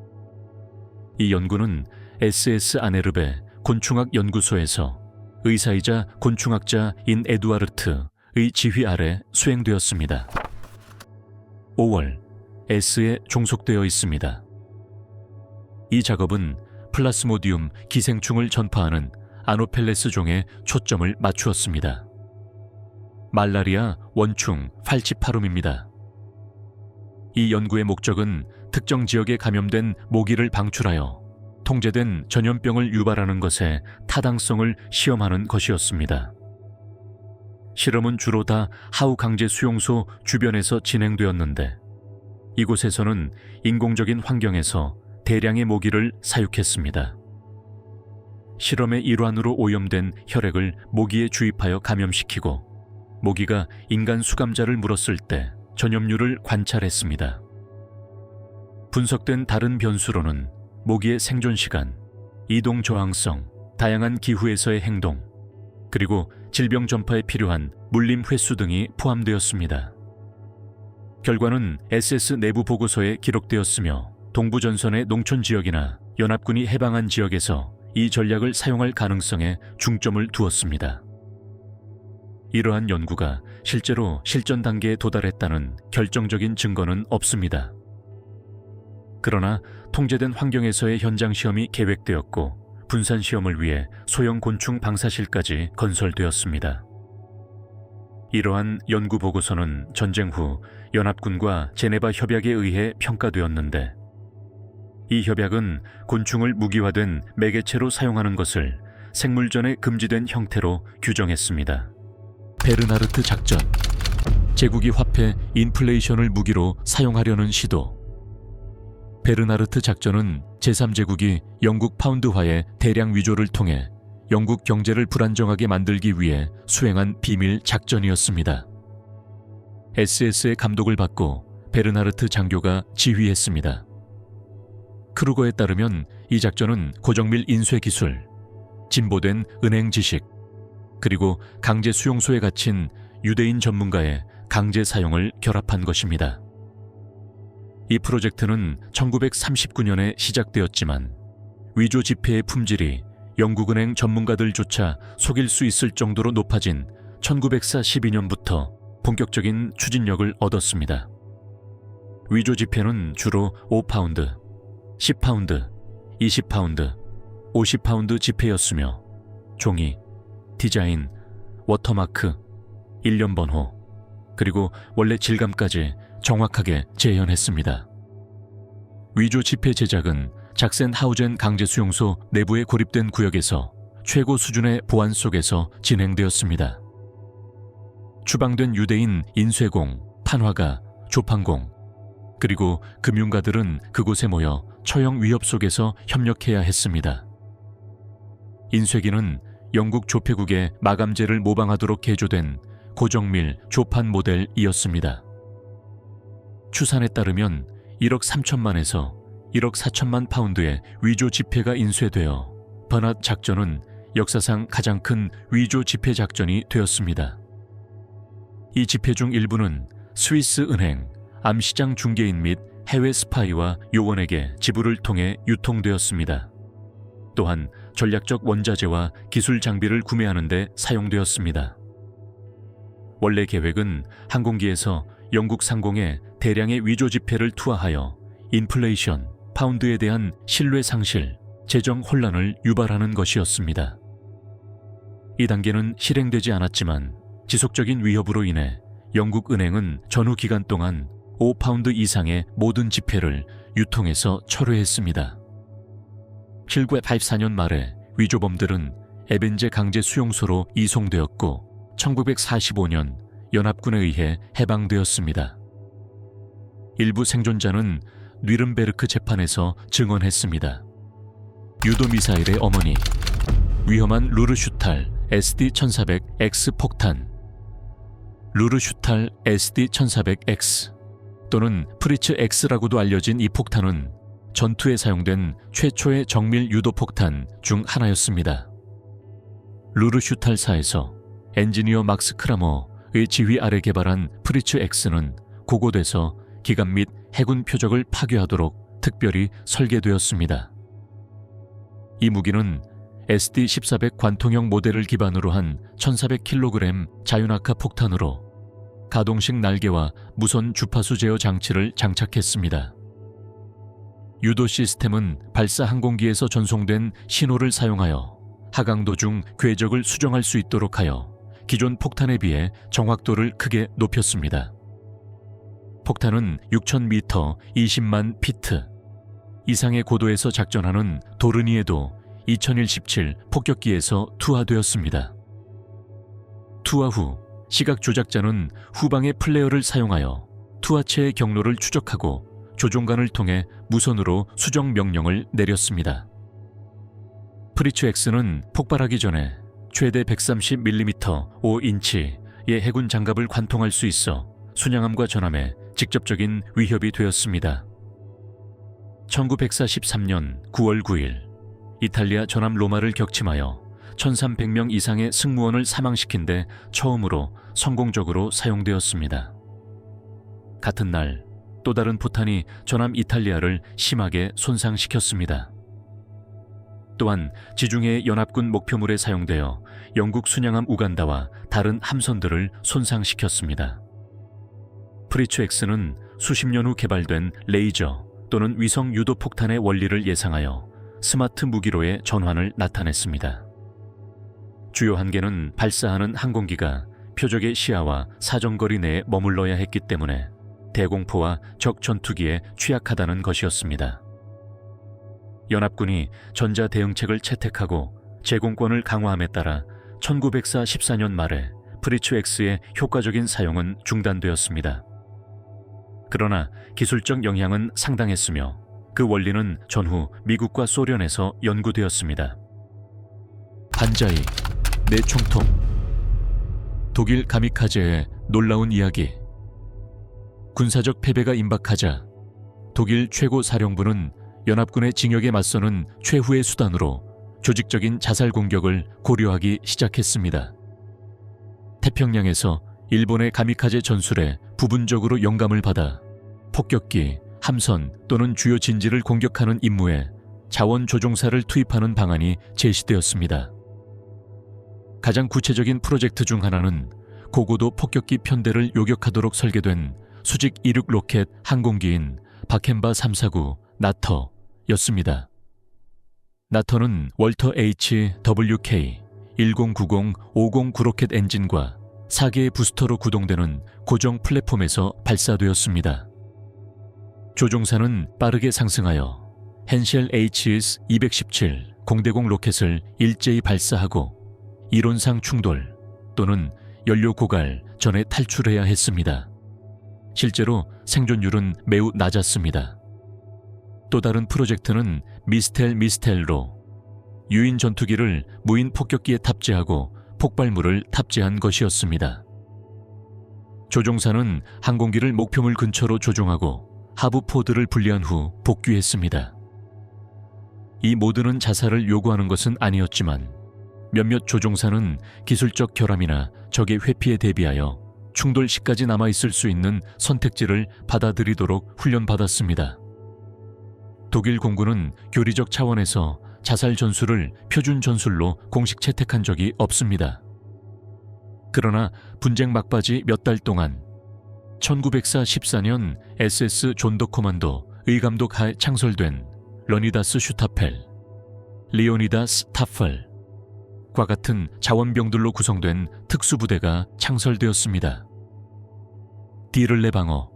이 연구는 SS 아네르베 곤충학 연구소에서 의사이자 곤충학자인 에두아르트의 지휘 아래 수행되었습니다. 5월, S에 종속되어 있습니다. 이 작업은 플라스모디움 기생충을 전파하는 아노펠레스 종에 초점을 맞추었습니다. 말라리아 원충 팔치파룸입니다. 이 연구의 목적은 특정 지역에 감염된 모기를 방출하여 통제된 전염병을 유발하는 것의 타당성을 시험하는 것이었습니다. 실험은 주로 다 하우 강제 수용소 주변에서 진행되었는데 이곳에서는 인공적인 환경에서 대량의 모기를 사육했습니다. 실험의 일환으로 오염된 혈액을 모기에 주입하여 감염시키고 모기가 인간 수감자를 물었을 때 전염률을 관찰했습니다. 분석된 다른 변수로는 모기의 생존 시간, 이동 저항성, 다양한 기후에서의 행동, 그리고 질병 전파에 필요한 물림 횟수 등이 포함되었습니다. 결과는 SS 내부 보고서에 기록되었으며 동부전선의 농촌 지역이나 연합군이 해방한 지역에서 이 전략을 사용할 가능성에 중점을 두었습니다. 이러한 연구가 실제로 실전 단계에 도달했다는 결정적인 증거는 없습니다. 그러나 통제된 환경에서의 현장 시험이 계획되었고 분산 시험을 위해 소형 곤충 방사실까지 건설되었습니다. 이러한 연구 보고서는 전쟁 후 연합군과 제네바 협약에 의해 평가되었는데 이 협약은 곤충을 무기화된 매개체로 사용하는 것을 생물전에 금지된 형태로 규정했습니다. 베르나르트 작전. 제국이 화폐 인플레이션을 무기로 사용하려는 시도. 베르나르트 작전은 제3제국이 영국 파운드화의 대량 위조를 통해 영국 경제를 불안정하게 만들기 위해 수행한 비밀 작전이었습니다. SS의 감독을 받고 베르나르트 장교가 지휘했습니다. 크루거에 따르면 이 작전은 고정밀 인쇄 기술, 진보된 은행 지식, 그리고 강제 수용소에 갇힌 유대인 전문가의 강제 사용을 결합한 것입니다. 이 프로젝트는 1939년에 시작되었지만 위조 지폐의 품질이 영국은행 전문가들조차 속일 수 있을 정도로 높아진 1942년부터 본격적인 추진력을 얻었습니다. 위조 지폐는 주로 5파운드, 10파운드, 20파운드, 50파운드 지폐였으며 종이, 디자인, 워터마크, 일련 번호, 그리고 원래 질감까지 정확하게 재현했습니다. 위조 지폐 제작은 작센하우젠 강제수용소 내부에 고립된 구역에서 최고 수준의 보안 속에서 진행되었습니다. 추방된 유대인 인쇄공, 판화가, 조판공, 그리고 금융가들은 그곳에 모여 처형 위협 속에서 협력해야 했습니다. 인쇄기는 영국 조폐국의 마감재를 모방하도록 개조된 고정밀 조판 모델이었습니다. 추산에 따르면 1억 3천만에서 1억 4천만 파운드의 위조 지폐가 인쇄되어 버낫 작전은 역사상 가장 큰 위조 지폐 작전이 되었습니다. 이 지폐 중 일부는 스위스 은행, 암시장 중개인 및 해외 스파이와 요원에게 지불을 통해 유통되었습니다. 또한 전략적 원자재와 기술 장비를 구매하는 데 사용되었습니다. 원래 계획은 항공기에서 영국 상공에 대량의 위조 지폐를 투하하여 인플레이션, 파운드에 대한 신뢰 상실, 재정 혼란을 유발하는 것이었습니다. 이 단계는 실행되지 않았지만 지속적인 위협으로 인해 영국 은행은 전후 기간 동안 5파운드 이상의 모든 지폐를 유통해서 철회했습니다. 1984년 말에 위조범들은 에벤제 강제 수용소로 이송되었고 1945년 연합군에 의해 해방되었습니다. 일부 생존자는 뉘른베르크 재판에서 증언했습니다. 유도 미사일의 어머니, 위험한 루르슈탈 SD-1400X 폭탄, 루르슈탈 SD-1400X 또는 프리츠 X라고도 알려진 이 폭탄은 전투에 사용된 최초의 정밀 유도 폭탄 중 하나였습니다. 루르슈탈사에서 엔지니어 막스 크라머의 지휘 아래 개발한 프리츠 X는 고고돼서 기갑 및 해군 표적을 파괴하도록 특별히 설계되었습니다. 이 무기는 SD-1400 관통형 모델을 기반으로 한 1400kg 자유낙하 폭탄으로 가동식 날개와 무선 주파수 제어 장치를 장착했습니다. 유도 시스템은 발사 항공기에서 전송된 신호를 사용하여 하강도 중 궤적을 수정할 수 있도록 하여 기존 폭탄에 비해 정확도를 크게 높였습니다. 폭탄은 6,000m, 20만 피트 이상의 고도에서 작전하는 도르니에도 2017 폭격기에서 투하되었습니다. 투하 후 시각 조작자는 후방의 플레어를 사용하여 투하체의 경로를 추적하고 조종관을 통해 무선으로 수정 명령을 내렸습니다. 프리츠 X는 폭발하기 전에 최대 130mm 5인치의 해군 장갑을 관통할 수 있어 순양함과 전함에 직접적인 위협이 되었습니다. 1943년 9월 9일 이탈리아 전함 로마를 격침하여 1,300명 이상의 승무원을 사망시킨 데 처음으로 성공적으로 사용되었습니다. 같은 날 또 다른 포탄이 전함 이탈리아를 심하게 손상시켰습니다. 또한 지중해 연합군 목표물에 사용되어 영국 순양함 우간다와 다른 함선들을 손상시켰습니다. 프리츠 X는 수십 년 후 개발된 레이저 또는 위성 유도 폭탄의 원리를 예상하여 스마트 무기로의 전환을 나타냈습니다. 주요 한계는 발사하는 항공기가 표적의 시야와 사정거리 내에 머물러야 했기 때문에 대공포와 적 전투기에 취약하다는 것이었습니다. 연합군이 전자 대응책을 채택하고 제공권을 강화함에 따라 1914 말에 프리츠-X의 효과적인 사용은 중단되었습니다. 그러나 기술적 영향은 상당했으며 그 원리는 전후 미국과 소련에서 연구되었습니다. 반자이, 내 총통. 독일 가미카제의 놀라운 이야기. 군사적 패배가 임박하자 독일 최고 사령부는 연합군의 징역에 맞서는 최후의 수단으로 조직적인 자살 공격을 고려하기 시작했습니다. 태평양에서 일본의 가미카제 전술에 부분적으로 영감을 받아 폭격기, 함선 또는 주요 진지를 공격하는 임무에 자원 조종사를 투입하는 방안이 제시되었습니다. 가장 구체적인 프로젝트 중 하나는 고고도 폭격기 편대를 요격하도록 설계된 수직 이륙 로켓 항공기인 바켄바 349 나터였습니다. 나터는 월터 HWK 1090-509 로켓 엔진과 4개의 부스터로 구동되는 고정 플랫폼에서 발사되었습니다. 조종사는 빠르게 상승하여 헨셸 HS-217 공대공 로켓을 일제히 발사하고 이론상 충돌 또는 연료 고갈 전에 탈출해야 했습니다. 실제로 생존율은 매우 낮았습니다. 또 다른 프로젝트는 미스텔로 유인 전투기를 무인 폭격기에 탑재하고 폭발물을 탑재한 것이었습니다. 조종사는 항공기를 목표물 근처로 조종하고 하부 포드를 분리한 후 복귀했습니다. 이 모두는 자살을 요구하는 것은 아니었지만 몇몇 조종사는 기술적 결함이나 적의 회피에 대비하여 충돌 시까지 남아있을 수 있는 선택지를 받아들이도록 훈련받았습니다. 독일 공군은 교리적 차원에서 자살 전술을 표준 전술로 공식 채택한 적이 없습니다. 그러나 분쟁 막바지 몇 달 동안 1914년 SS 존더 코만도 의감독 하에 창설된 러니다스 슈타펠, 리오니다스 타펄과 같은 자원병들로 구성된 특수부대가 창설되었습니다. 디를레 방어.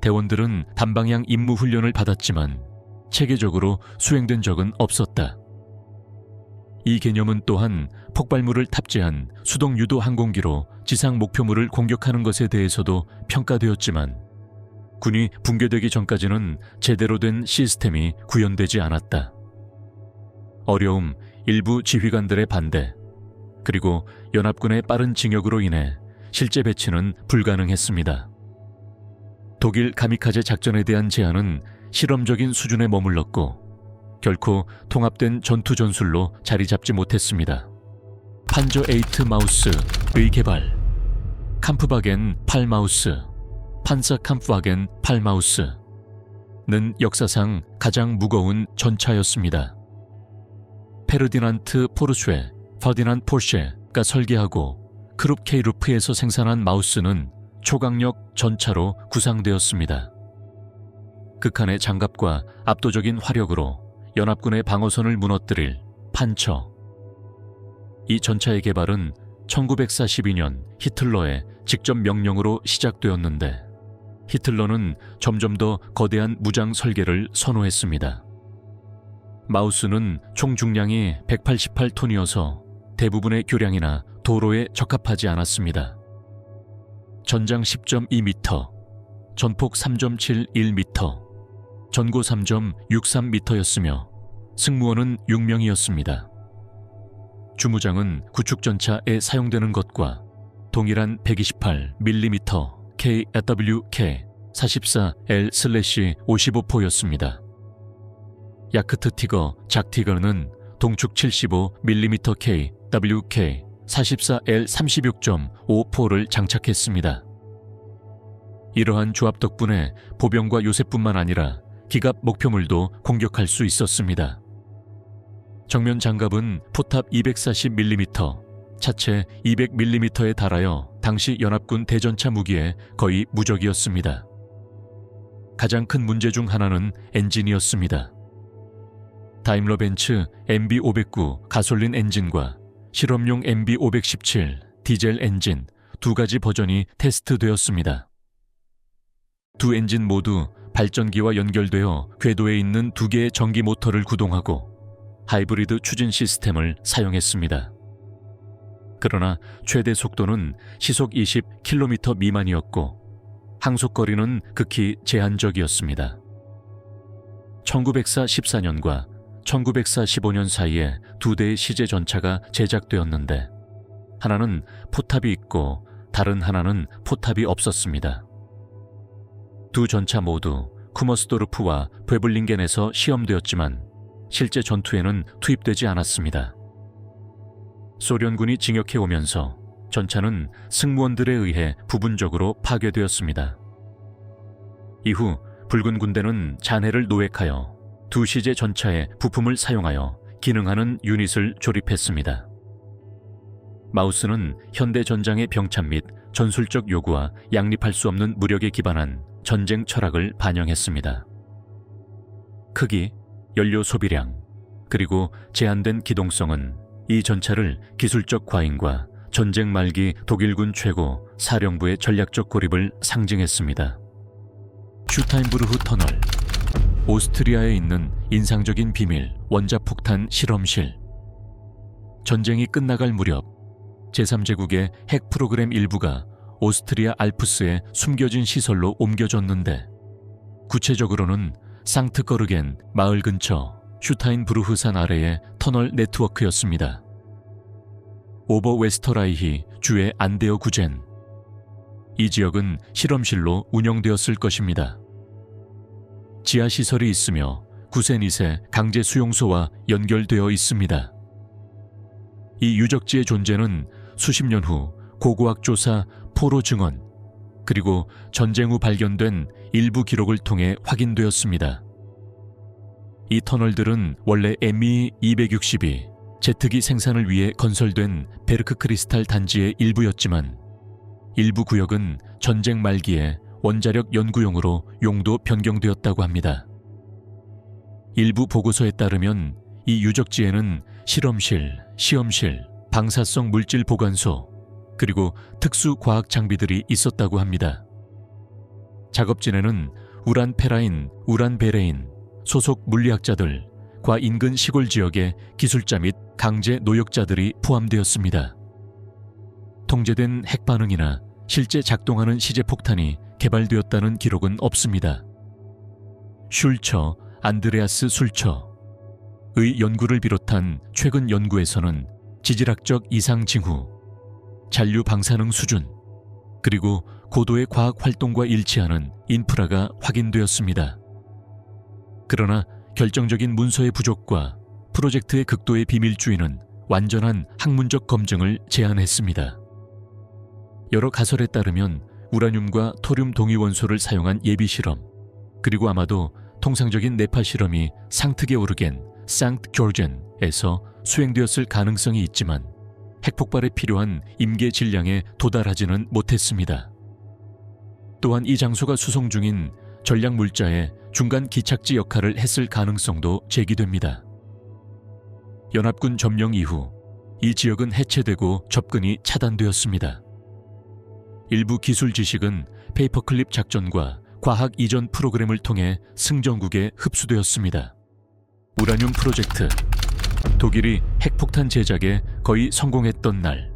대원들은 단방향 임무 훈련을 받았지만 체계적으로 수행된 적은 없었다. 이 개념은 또한 폭발물을 탑재한 수동 유도 항공기로 지상 목표물을 공격하는 것에 대해서도 평가되었지만 군이 붕괴되기 전까지는 제대로 된 시스템이 구현되지 않았다. 어려움, 일부 지휘관들의 반대, 그리고 연합군의 빠른 징역으로 인해 실제 배치는 불가능했습니다. 독일 가미카제 작전에 대한 제안은 실험적인 수준에 머물렀고 결코 통합된 전투 전술로 자리 잡지 못했습니다. 판저 8 마우스의 개발, 캄프바겐 8 마우스, 판사 캄프바겐 8 마우스는 역사상 가장 무거운 전차였습니다. 페르디난트 포르쉐, 퍼디난 포르쉐가 설계하고 크룹케이루프에서 생산한 마우스는 초강력 전차로 구상되었습니다. 극한의 장갑과 압도적인 화력으로 연합군의 방어선을 무너뜨릴 판처. 이 전차의 개발은 1942년 히틀러의 직접 명령으로 시작되었는데 히틀러는 점점 더 거대한 무장 설계를 선호했습니다. 마우스는 총 중량이 188톤이어서 대부분의 교량이나 도로에 적합하지 않았습니다. 전장 10.2m, 전폭 3.71m, 전고 3.63m였으며 승무원은 6명이었습니다. 주무장은 구축전차에 사용되는 것과 동일한 128mm KWK 44L/55포였습니다. 야크트 티거, 작 티거는 동축 75mm KWK 44L36.5포를 장착했습니다. 이러한 조합 덕분에 보병과 요새뿐만 아니라 기갑 목표물도 공격할 수 있었습니다. 정면 장갑은 포탑 240mm, 차체 200mm에 달하여 당시 연합군 대전차 무기에 거의 무적이었습니다. 가장 큰 문제 중 하나는 엔진이었습니다. 다임러벤츠 MB509 가솔린 엔진과 실험용 MB517 디젤 엔진 두 가지 버전이 테스트되었습니다. 두 엔진 모두 발전기와 연결되어 궤도에 있는 두 개의 전기 모터를 구동하고 하이브리드 추진 시스템을 사용했습니다. 그러나 최대 속도는 시속 20km 미만이었고 항속거리는 극히 제한적이었습니다. 1904 14년과 1904 15년 사이에 두 대의 시제 전차가 제작되었는데 하나는 포탑이 있고 다른 하나는 포탑이 없었습니다. 두 전차 모두 쿠머스도르프와 베블링겐에서 시험되었지만 실제 전투에는 투입되지 않았습니다. 소련군이 진격해 오면서 전차는 승무원들에 의해 부분적으로 파괴되었습니다. 이후 붉은 군대는 잔해를 노획하여 두 시제 전차의 부품을 사용하여 기능하는 유닛을 조립했습니다. 마우스는 현대 전장의 병참 및 전술적 요구와 양립할 수 없는 무력에 기반한 전쟁 철학을 반영했습니다. 크기, 연료 소비량, 그리고 제한된 기동성은 이 전차를 기술적 과잉과 전쟁 말기 독일군 최고 사령부의 전략적 고립을 상징했습니다. 슈타인브루흐 터널, 오스트리아에 있는 인상적인 비밀 원자폭탄 실험실. 전쟁이 끝나갈 무렵 제3제국의 핵 프로그램 일부가 오스트리아 알프스의 숨겨진 시설로 옮겨졌는데 구체적으로는 상트거르겐 마을 근처 슈타인브루흐산 아래의 터널 네트워크였습니다. 오버웨스터라이히 주의 안데어 구젠. 이 지역은 실험실로 운영되었을 것입니다. 지하시설이 있으며 구세닛의 강제 수용소와 연결되어 있습니다. 이 유적지의 존재는 수십 년 후 고고학 조사, 포로 증언, 그리고 전쟁 후 발견된 일부 기록을 통해 확인되었습니다. 이 터널들은 원래 ME-262 제트기 생산을 위해 건설된 베르크 크리스탈 단지의 일부였지만 일부 구역은 전쟁 말기에 원자력 연구용으로 용도 변경되었다고 합니다. 일부 보고서에 따르면 이 유적지에는 실험실, 시험실, 방사성 물질 보관소, 그리고 특수 과학 장비들이 있었다고 합니다. 작업진에는 우란페라인, 우란베레인, 소속 물리학자들과 인근 시골 지역의 기술자 및 강제 노역자들이 포함되었습니다. 통제된 핵 반응이나 실제 작동하는 시제 폭탄이 개발되었다는 기록은 없습니다. 슐처, 안드레아스 술처의 연구를 비롯한 최근 연구에서는 지질학적 이상 징후, 잔류 방사능 수준, 그리고 고도의 과학 활동과 일치하는 인프라가 확인되었습니다. 그러나 결정적인 문서의 부족과 프로젝트의 극도의 비밀주의는 완전한 학문적 검증을 제한했습니다. 여러 가설에 따르면 우라늄과 토륨 동위 원소를 사용한 예비 실험, 그리고 아마도 통상적인 뇌파 실험이 상트게오르겐, 상트교르젠에서 수행되었을 가능성이 있지만 핵폭발에 필요한 임계 질량에 도달하지는 못했습니다. 또한 이 장소가 수송 중인 전략 물자의 중간 기착지 역할을 했을 가능성도 제기됩니다. 연합군 점령 이후 이 지역은 해체되고 접근이 차단되었습니다. 일부 기술 지식은 페이퍼클립 작전과 과학 이전 프로그램을 통해 승전국에 흡수되었습니다. 우라늄 프로젝트, 독일이 핵폭탄 제작에 거의 성공했던 날,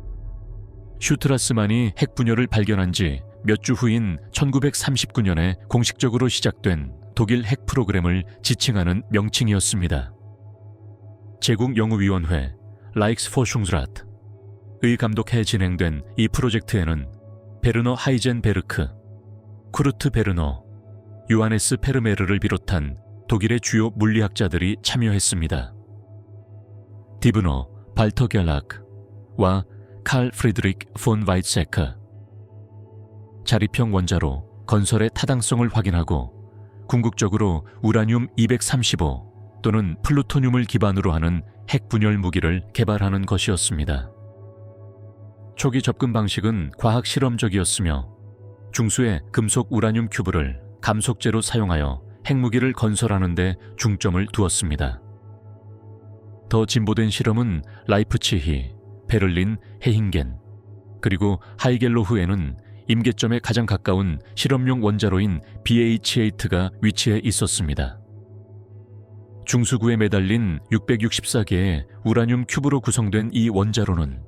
슈트라스만이 핵 분열을 발견한 지 몇 주 후인 1939년에 공식적으로 시작된 독일 핵 프로그램을 지칭하는 명칭이었습니다. 제국영우위원회 라이크스포숑스라트의 감독하에 진행된 이 프로젝트에는 베르너 하이젠베르크, 쿠르트 베르너, 요하네스 페르메르를 비롯한 독일의 주요 물리학자들이 참여했습니다. 디브너, 발터 겔락과 칼 프리드릭 폰 와이트세크. 자립형 원자로 건설의 타당성을 확인하고 궁극적으로 우라늄 235 또는 플루토늄을 기반으로 하는 핵 분열 무기를 개발하는 것이었습니다. 초기 접근 방식은 과학 실험적이었으며 중수의 금속 우라늄 큐브를 감속제로 사용하여 핵무기를 건설하는 데 중점을 두었습니다. 더 진보된 실험은 라이프치히, 베를린, 헤힝겐, 그리고 하이겔로흐에는 임계점에 가장 가까운 실험용 원자로인 BH8가 위치해 있었습니다. 중수구에 매달린 664개의 우라늄 큐브로 구성된 이 원자로는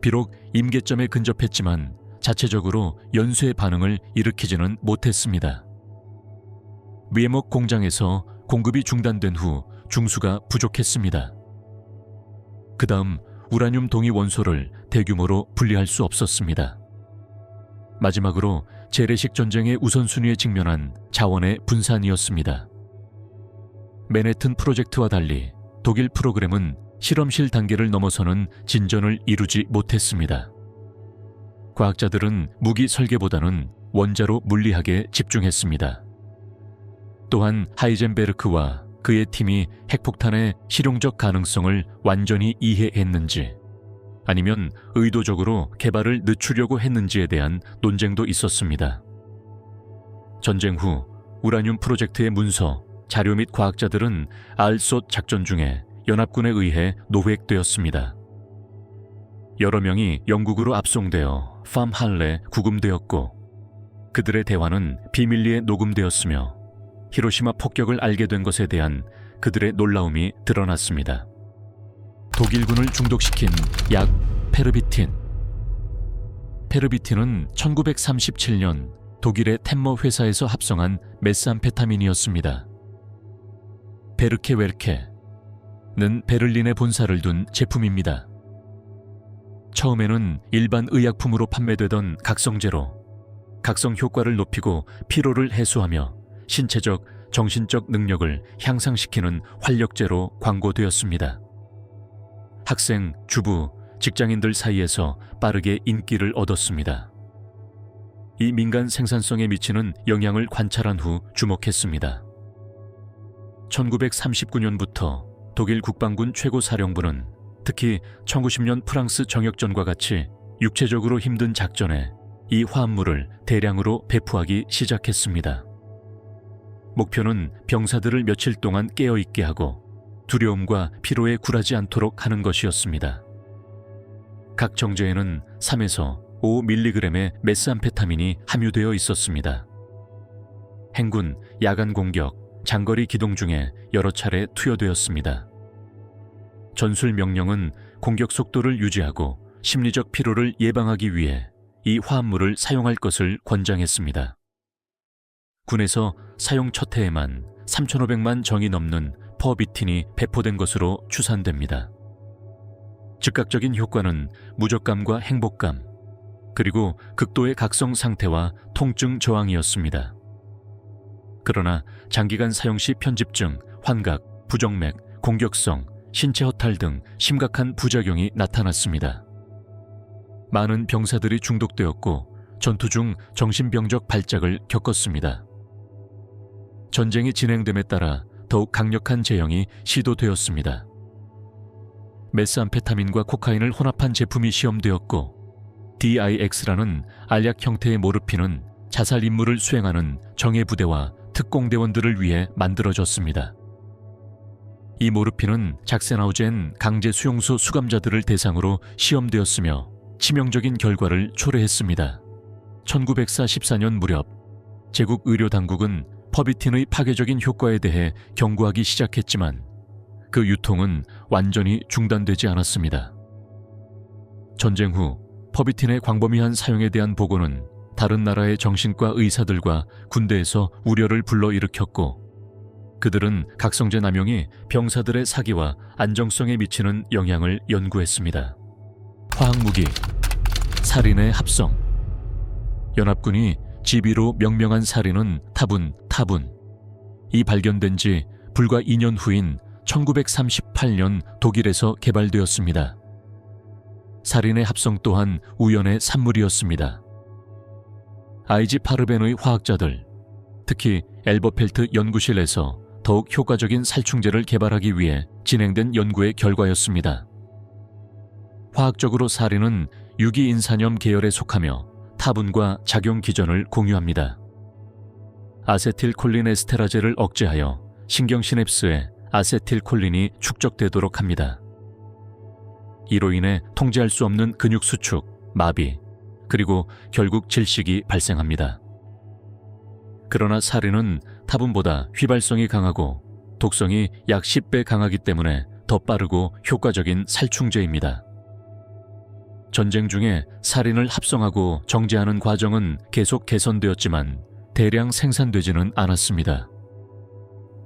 비록 임계점에 근접했지만 자체적으로 연쇄 반응을 일으키지는 못했습니다. 미에목 공장에서 공급이 중단된 후 중수가 부족했습니다. 그 다음 우라늄 동위 원소를 대규모로 분리할 수 없었습니다. 마지막으로 재래식 전쟁의 우선순위에 직면한 자원의 분산이었습니다. 맨해튼 프로젝트와 달리 독일 프로그램은 실험실 단계를 넘어서는 진전을 이루지 못했습니다. 과학자들은 무기 설계보다는 원자로 물리학에 집중했습니다. 또한 하이젠베르크와 그의 팀이 핵폭탄의 실용적 가능성을 완전히 이해했는지 아니면 의도적으로 개발을 늦추려고 했는지에 대한 논쟁도 있었습니다. 전쟁 후 우라늄 프로젝트의 문서, 자료 및 과학자들은 알솥 작전 중에 연합군에 의해 노획되었습니다. 여러 명이 영국으로 압송되어 팜 할레 구금되었고 그들의 대화는 비밀리에 녹음되었으며 히로시마 폭격을 알게 된 것에 대한 그들의 놀라움이 드러났습니다. 독일군을 중독시킨 약 페르비틴. 페르비틴은 1937년 독일의 템머 회사에서 합성한 메스암페타민이었습니다. 베르케웰케는 베를린에 본사를 둔 제품입니다. 처음에는 일반 의약품으로 판매되던 각성제로 각성 효과를 높이고 피로를 해소하며 신체적, 정신적 능력을 향상시키는 활력제로 광고되었습니다. 학생, 주부, 직장인들 사이에서 빠르게 인기를 얻었습니다. 이 민간 생산성에 미치는 영향을 관찰한 후 주목했습니다. 1939년부터 독일 국방군 최고사령부는 특히 1910년 프랑스 정역전과 같이 육체적으로 힘든 작전에 이 화합물을 대량으로 배포하기 시작했습니다. 목표는 병사들을 며칠 동안 깨어있게 하고 두려움과 피로에 굴하지 않도록 하는 것이었습니다. 각 정제에는 3에서 5mg의 메스암페타민이 함유되어 있었습니다. 행군, 야간 공격, 장거리 기동 중에 여러 차례 투여되었습니다. 전술 명령은 공격 속도를 유지하고 심리적 피로를 예방하기 위해 이 화합물을 사용할 것을 권장했습니다. 군에서 사용 첫 해에만 3,500만 정이 넘는 퍼비틴이 배포된 것으로 추산됩니다. 즉각적인 효과는 무적감과 행복감, 그리고 극도의 각성 상태와 통증 저항이었습니다. 그러나 장기간 사용 시 편집증, 환각, 부정맥, 공격성, 신체 허탈 등 심각한 부작용이 나타났습니다. 많은 병사들이 중독되었고 전투 중 정신병적 발작을 겪었습니다. 전쟁이 진행됨에 따라 더욱 강력한 제형이 시도되었습니다. 메스암페타민과 코카인을 혼합한 제품이 시험되었고 DIX라는 알약 형태의 모르핀은 자살 임무를 수행하는 정예부대와 특공대원들을 위해 만들어졌습니다. 이 모르핀은 작세나우젠 강제 수용소 수감자들을 대상으로 시험되었으며 치명적인 결과를 초래했습니다. 1944년 무렵 제국 의료당국은 퍼비틴의 파괴적인 효과에 대해 경고하기 시작했지만 그 유통은 완전히 중단되지 않았습니다. 전쟁 후 퍼비틴의 광범위한 사용에 대한 보고는 다른 나라의 정신과 의사들과 군대에서 우려를 불러일으켰고 그들은 각성제 남용이 병사들의 사기와 안정성에 미치는 영향을 연구했습니다. 화학무기, 살인의 합성. 연합군이 지비로 명명한 살인은 타분. 이 발견된 지 불과 2년 후인 1938년 독일에서 개발되었습니다. 살인의 합성 또한 우연의 산물이었습니다. 아이지 파르벤의 화학자들, 특히 엘버펠트 연구실에서 더욱 효과적인 살충제를 개발하기 위해 진행된 연구의 결과였습니다. 화학적으로 살인은 유기인산염 계열에 속하며 타분과 작용 기전을 공유합니다. 아세틸콜린에스테라제를 억제하여 신경시냅스에 아세틸콜린이 축적되도록 합니다. 이로 인해 통제할 수 없는 근육 수축, 마비, 그리고 결국 질식이 발생합니다. 그러나 살인은 타분보다 휘발성이 강하고 독성이 약 10배 강하기 때문에 더 빠르고 효과적인 살충제입니다. 전쟁 중에 살인을 합성하고 정제하는 과정은 계속 개선되었지만 대량 생산되지는 않았습니다.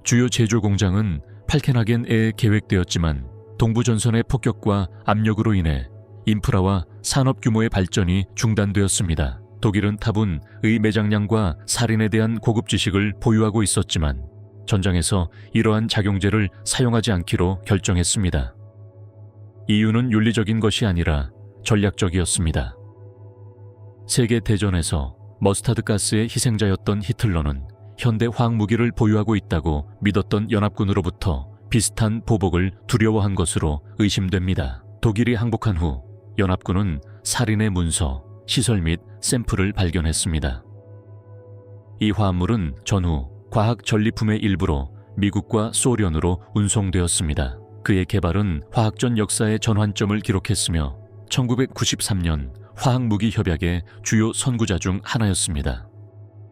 주요 제조 공장은 팔케나겐에 계획되었지만 동부전선의 폭격과 압력으로 인해 인프라와 산업 규모의 발전이 중단되었습니다. 독일은 다분의 매장량과 살인에 대한 고급 지식을 보유하고 있었지만 전장에서 이러한 작용제를 사용하지 않기로 결정했습니다. 이유는 윤리적인 것이 아니라 전략적이었습니다. 세계대전에서 머스타드 가스의 희생자였던 히틀러는 현대 화학무기를 보유하고 있다고 믿었던 연합군으로부터 비슷한 보복을 두려워한 것으로 의심됩니다. 독일이 항복한 후 연합군은 살인의 문서, 시설 및 샘플을 발견했습니다. 이 화합물은 전후 과학 전리품의 일부로 미국과 소련으로 운송되었습니다. 그의 개발은 화학전 역사의 전환점을 기록했으며 1993년 화학무기 협약의 주요 선구자 중 하나였습니다.